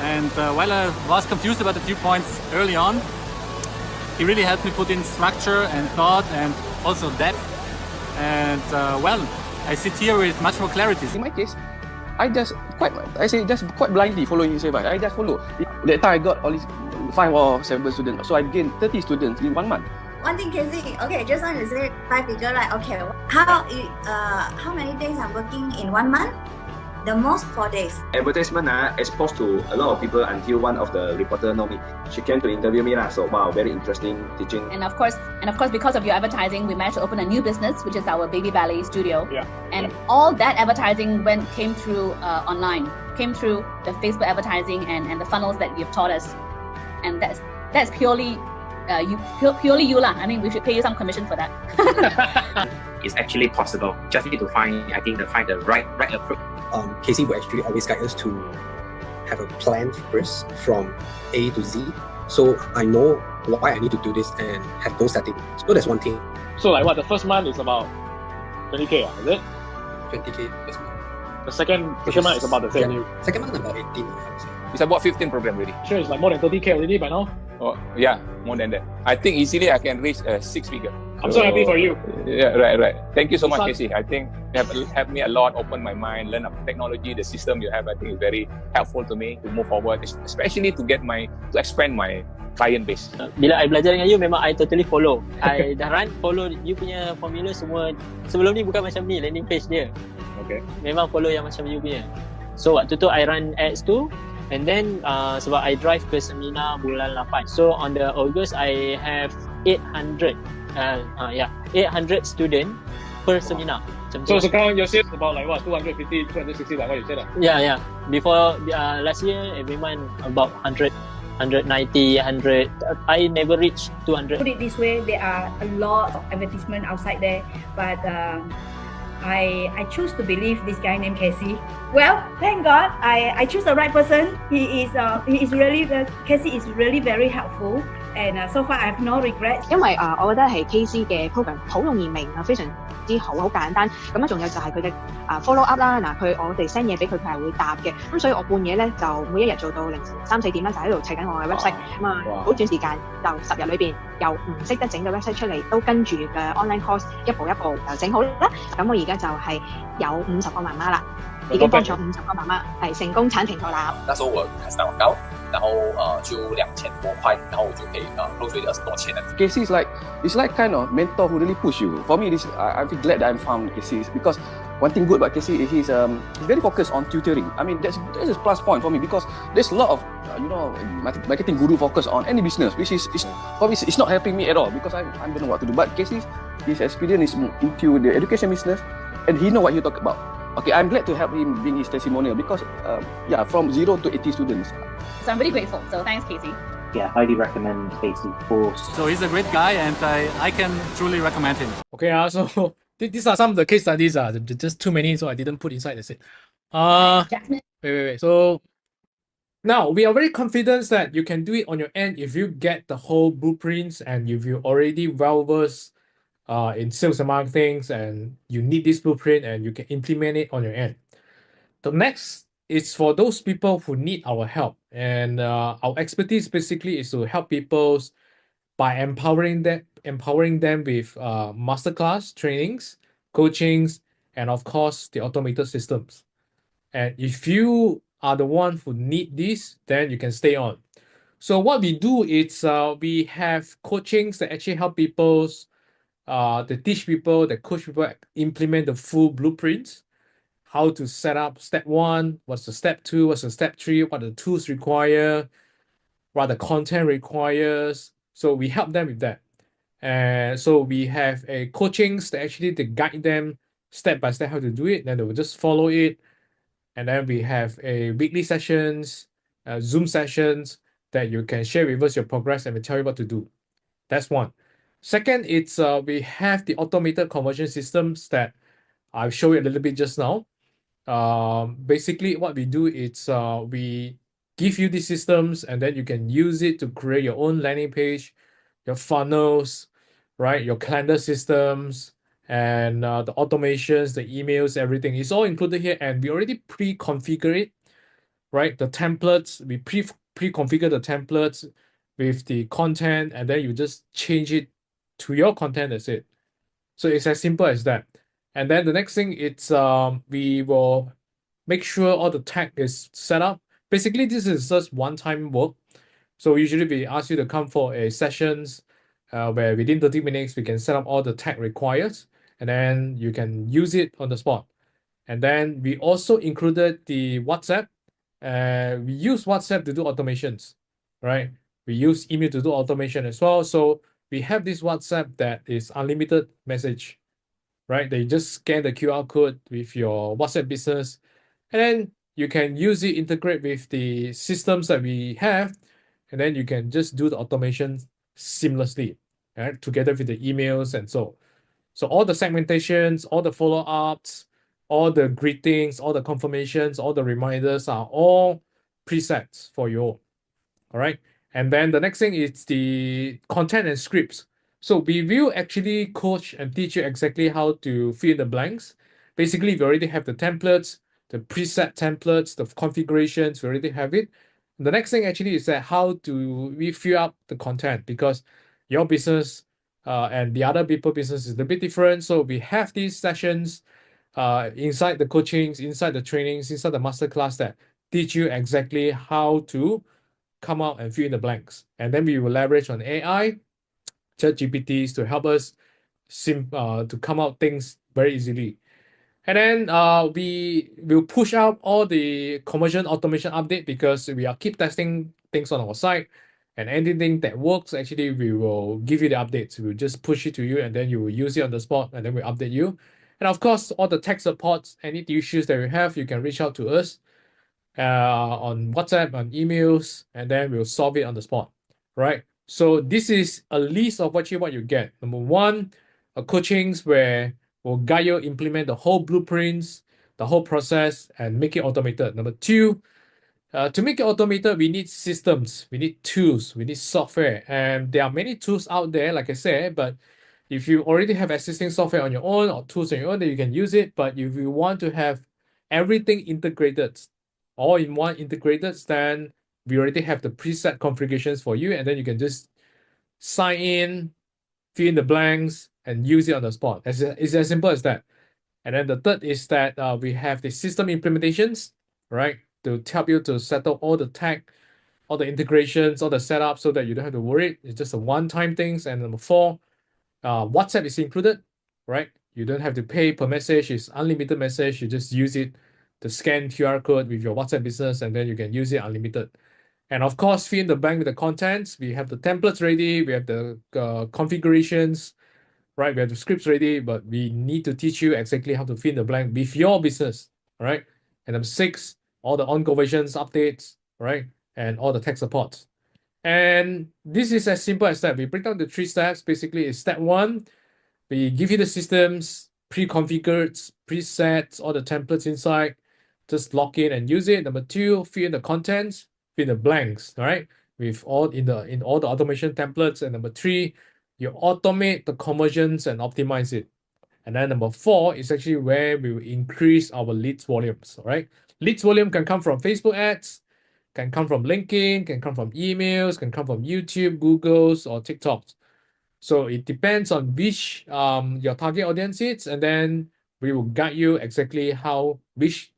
And while I was confused about a few points early on, he really helped me put in structure and thought and also depth. And well, I sit here with much more clarity. In my case, I just quite blindly following his advice. I just follow. That time I got all these 5 or 7 students, so I gained 30 students in 1 month. One thing, Casey. Okay, just now you said 5 figure, right? Okay, how many days I'm working in 1 month? The most 4 days. Advertisement exposed to a lot of people until one of the reporter know me. She came to interview me so wow, very interesting teaching. And of course, because of your advertising, we managed to open a new business, which is our Baby Ballet studio. And all that advertising came through online, came through the Facebook advertising and the funnels that you've taught us. And that's purely you lah. I mean, we should pay you some commission for that. It's actually possible. Just need to find the right approach. Casey will actually always guide us to have a plan first from A to Z. So I know why I need to do this and have goal setting. So that's one thing. So like what, the first month is about 20k, is it? 20k first month. The second month is about the same. Second month about 18, I would say. It's about 15 program already. Sure, it's like more than 30k already by now. Oh yeah, more than that. I think easily I can reach 6 figure. I'm so happy for you. Yeah, right. Thank you so much, Casey. I think you have helped me a lot, open my mind, learn about technology, the system you have. I think is very helpful to me to move forward, especially to expand my client base. Bila I belajar dengan you, memang I totally follow. I dah follow you punya formula semua. Sebelum ni bukan macam ni landing page dia. Okay. Memang follow yang macam you punya. So waktu tu I run ads tu. And then sebab I drive ke seminar bulan 8. So on the August I have 800 student per seminar. So sekarang your sales about like what 250, 260 like what you said lah. Yeah. Before last year, every month about 100, 190, 100. I never reached 200. Put it this way, there are a lot of advertisement outside there, but I choose to believe this guy named Casey. Well, thank God, I choose the right person. He is really Casey is really very helpful, and so far I have no regrets. 因為我覺得係 KC 嘅 program 好容易明啊，非常之好，好簡單。咁啊，仲有就係佢嘅follow up 啦。嗱，我哋 send 嘢俾佢，佢係會答嘅。咁所以我半夜咧就每一日做到凌晨3、4點啦，就喺度砌緊我嘅 website。咁啊，好短時間就10日裏邊由唔識得整個 website 出嚟，都跟住嘅 online course 一步一步就整好啦。咁我而家就係有50個媽媽啦，已經幫咗50個媽媽係成功產平台啦。那時候我開始打廣告，然後就2000多塊，然後我就可以close with 20多千的。Casey is like kind of mentor who really push you. For me, I feel glad that I'm found Casey because one thing good about Casey is he's very focused on tutoring. I mean, that's a plus point for me because there's a lot of marketing guru focus on any business, which is for me it's not helping me at all because I don't know what to do. But Casey, his experience is into the education business, and he know what he talk about. Okay, I'm glad to help him bring his testimonial because from 0 to 80 students. So I'm really grateful. So thanks, Casey. Yeah, highly recommend Casey's course. So he's a great guy, and I can truly recommend him. Okay, so these are some of the case studies. Just too many, so I didn't put inside. That's it. Wait. So now we are very confident that you can do it on your end if you get the whole blueprints and if you already well versed in sales and marketing, and you need this blueprint and you can implement it on your end. The next is for those people who need our help, and our expertise basically is to help people by empowering them with masterclass trainings, coachings, and of course the automated systems. And if you are the one who need this, then you can stay on. So what we do is we have coachings that actually help people, they teach people, they coach people implement the full blueprints, how to set up step 1, what's the step 2, what's the step 3, what the tools require, what the content requires. So we help them with that. And so we have a coachings that actually they guide them step by step how to do it. Then they will just follow it. And then we have a weekly sessions, Zoom sessions that you can share with us your progress and we tell you what to do. That's one. Second, it's we have the automated conversion systems that I'll show you a little bit just now. Basically, what we do is we give you these systems and then you can use it to create your own landing page, your funnels, right? Your calendar systems, and the automations, the emails, everything is all included here. And we already pre-configure it, right? The templates, we pre-configure the templates with the content, and then you just change it to your content. That's it. So it's as simple as that. And then the next thing, it's we will make sure all the tag is set up. Basically, this is just one-time work. So usually we ask you to come for a sessions where within 30 minutes, we can set up all the tag required, and then you can use it on the spot. And then we also included the WhatsApp. We use WhatsApp to do automations, right? We use email to do automation as well. So we have this WhatsApp that is unlimited message, right? They just scan the QR code with your WhatsApp business, and then you can use it, integrate with the systems that we have, and then you can just do the automation seamlessly, right? Together with the emails and so. So all the segmentations, all the follow-ups, all the greetings, all the confirmations, all the reminders are all presets for you. All right. And then the next thing is the content and scripts. So we will actually coach and teach you exactly how to fill in the blanks. Basically, we already have the templates, the preset templates, the configurations, we already have it. The next thing actually is that how do we fill up the content, because your business and the other people business is a bit different. So we have these sessions inside the coachings, inside the trainings, inside the masterclass that teach you exactly how to come out and fill in the blanks. And then we will leverage on AI, ChatGPTs to help us to come out things very easily. And then we will push out all the conversion automation update because we are keep testing things on our site, and anything that works, actually, we will give you the updates. We'll just push it to you, and then you will use it on the spot, and then we update you. And of course, all the tech supports, any issues that you have, you can reach out to us on WhatsApp, on emails, and then we'll solve it on the spot, right? So this is a list of what you get. Number one, a coachings where we'll guide you implement the whole blueprints, the whole process, and make it automated. Number two, to make it automated, we need systems, we need tools, we need software, and there are many tools out there, like I said, but if you already have existing software on your own or tools on your own, then you can use it. But if you want to have everything integrated, all in one integrated, then we already have the preset configurations for you, and then you can just sign in, fill in the blanks, and use it on the spot. It's as simple as that. And then the third is that we have the system implementations, right, to help you to settle all the tech, all the integrations, all the setup, so that you don't have to worry. It's just a one-time things. And number four, WhatsApp is included, right? You don't have to pay per message. It's unlimited message. You just use it to scan QR code with your WhatsApp business, and then you can use it unlimited. And of course, fill in the blank with the contents. We have the templates ready. We have the configurations, right? We have the scripts ready, but we need to teach you exactly how to fill in the blank with your business, right? And number six, all the ongoing versions, updates, right? And all the tech support. And this is as simple as that. We break down the 3 steps. Basically, it's step one, we give you the systems, pre-configured, presets, all the templates inside. Just log in and use it. Number two, fill in the contents, fill in the blanks, all right? With all in all the automation templates. And number three, you automate the conversions and optimize it. And then number four is actually where we will increase our leads volumes, all right? Leads volume can come from Facebook ads, can come from LinkedIn, can come from emails, can come from YouTube, Google's, or TikTok's. So it depends on which your target audience is, and then we will guide you exactly how which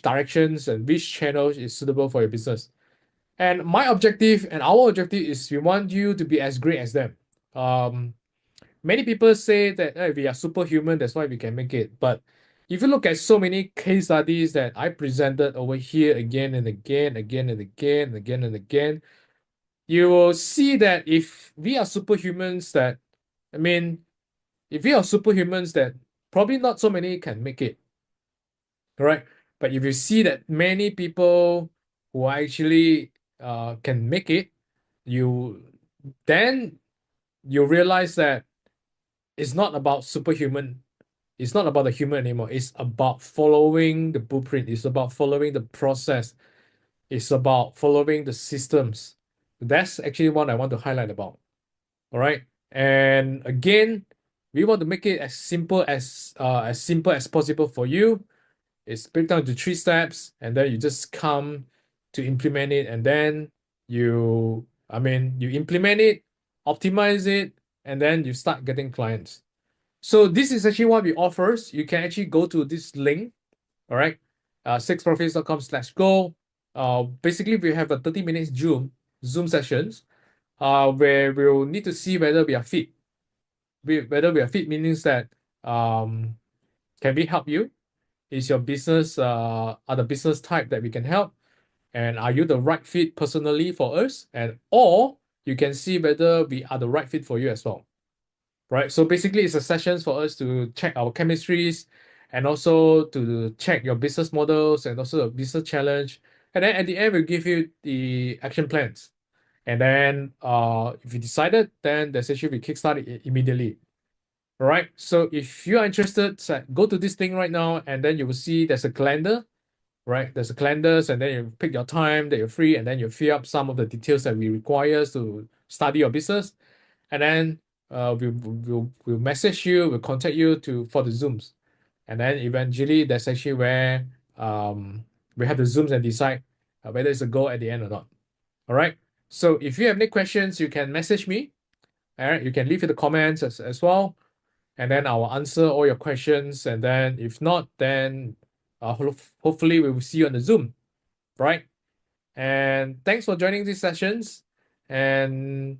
directions and which channels is suitable for your business. And my objective and our objective is we want you to be as great as them. Many people say that hey, we are superhuman, that's why we can make it. But if you look at so many case studies that I presented over here again and again, you will see that if we are superhumans, probably not so many can make it. Correct? But if you see that many people who actually can make it, then you realize that it's not about superhuman. It's not about the human anymore. It's about following the blueprint. It's about following the process. It's about following the systems. That's actually what I want to highlight about. All right. And again, we want to make it as simple as possible for you. It's break down to 3 steps, and then you just come to implement it, and then you implement it, optimize it, and then you start getting clients. So this is actually what we offer. You can actually go to this link, all right, sixprofits.com/go. Basically, we have a 30 minutes Zoom sessions, where we'll need to see whether we are fit. Whether we are fit means that can we help you? Is your business are the business type that we can help? And are you the right fit personally for us? Or you can see whether we are the right fit for you as well. Right? So basically it's a sessions for us to check our chemistries and also to check your business models and also a business challenge. And then at the end, we'll give you the action plans. And then if you decided, then the session will kickstart it immediately. All right. So if you are interested, go to this thing right now, and then you will see there's a calendar, right? There's a calendars, and then you pick your time that you're free, and then you fill up some of the details that we require to study your business, and then we'll message you, we'll contact you for the Zooms, and then eventually that's actually where we have the Zooms and decide whether it's a go at the end or not. All right. So if you have any questions, you can message me. All right. You can leave in the comments as well. And then I will answer all your questions. And then if not, then hopefully we will see you on the Zoom, right? And thanks for joining these sessions, and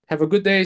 have a good day.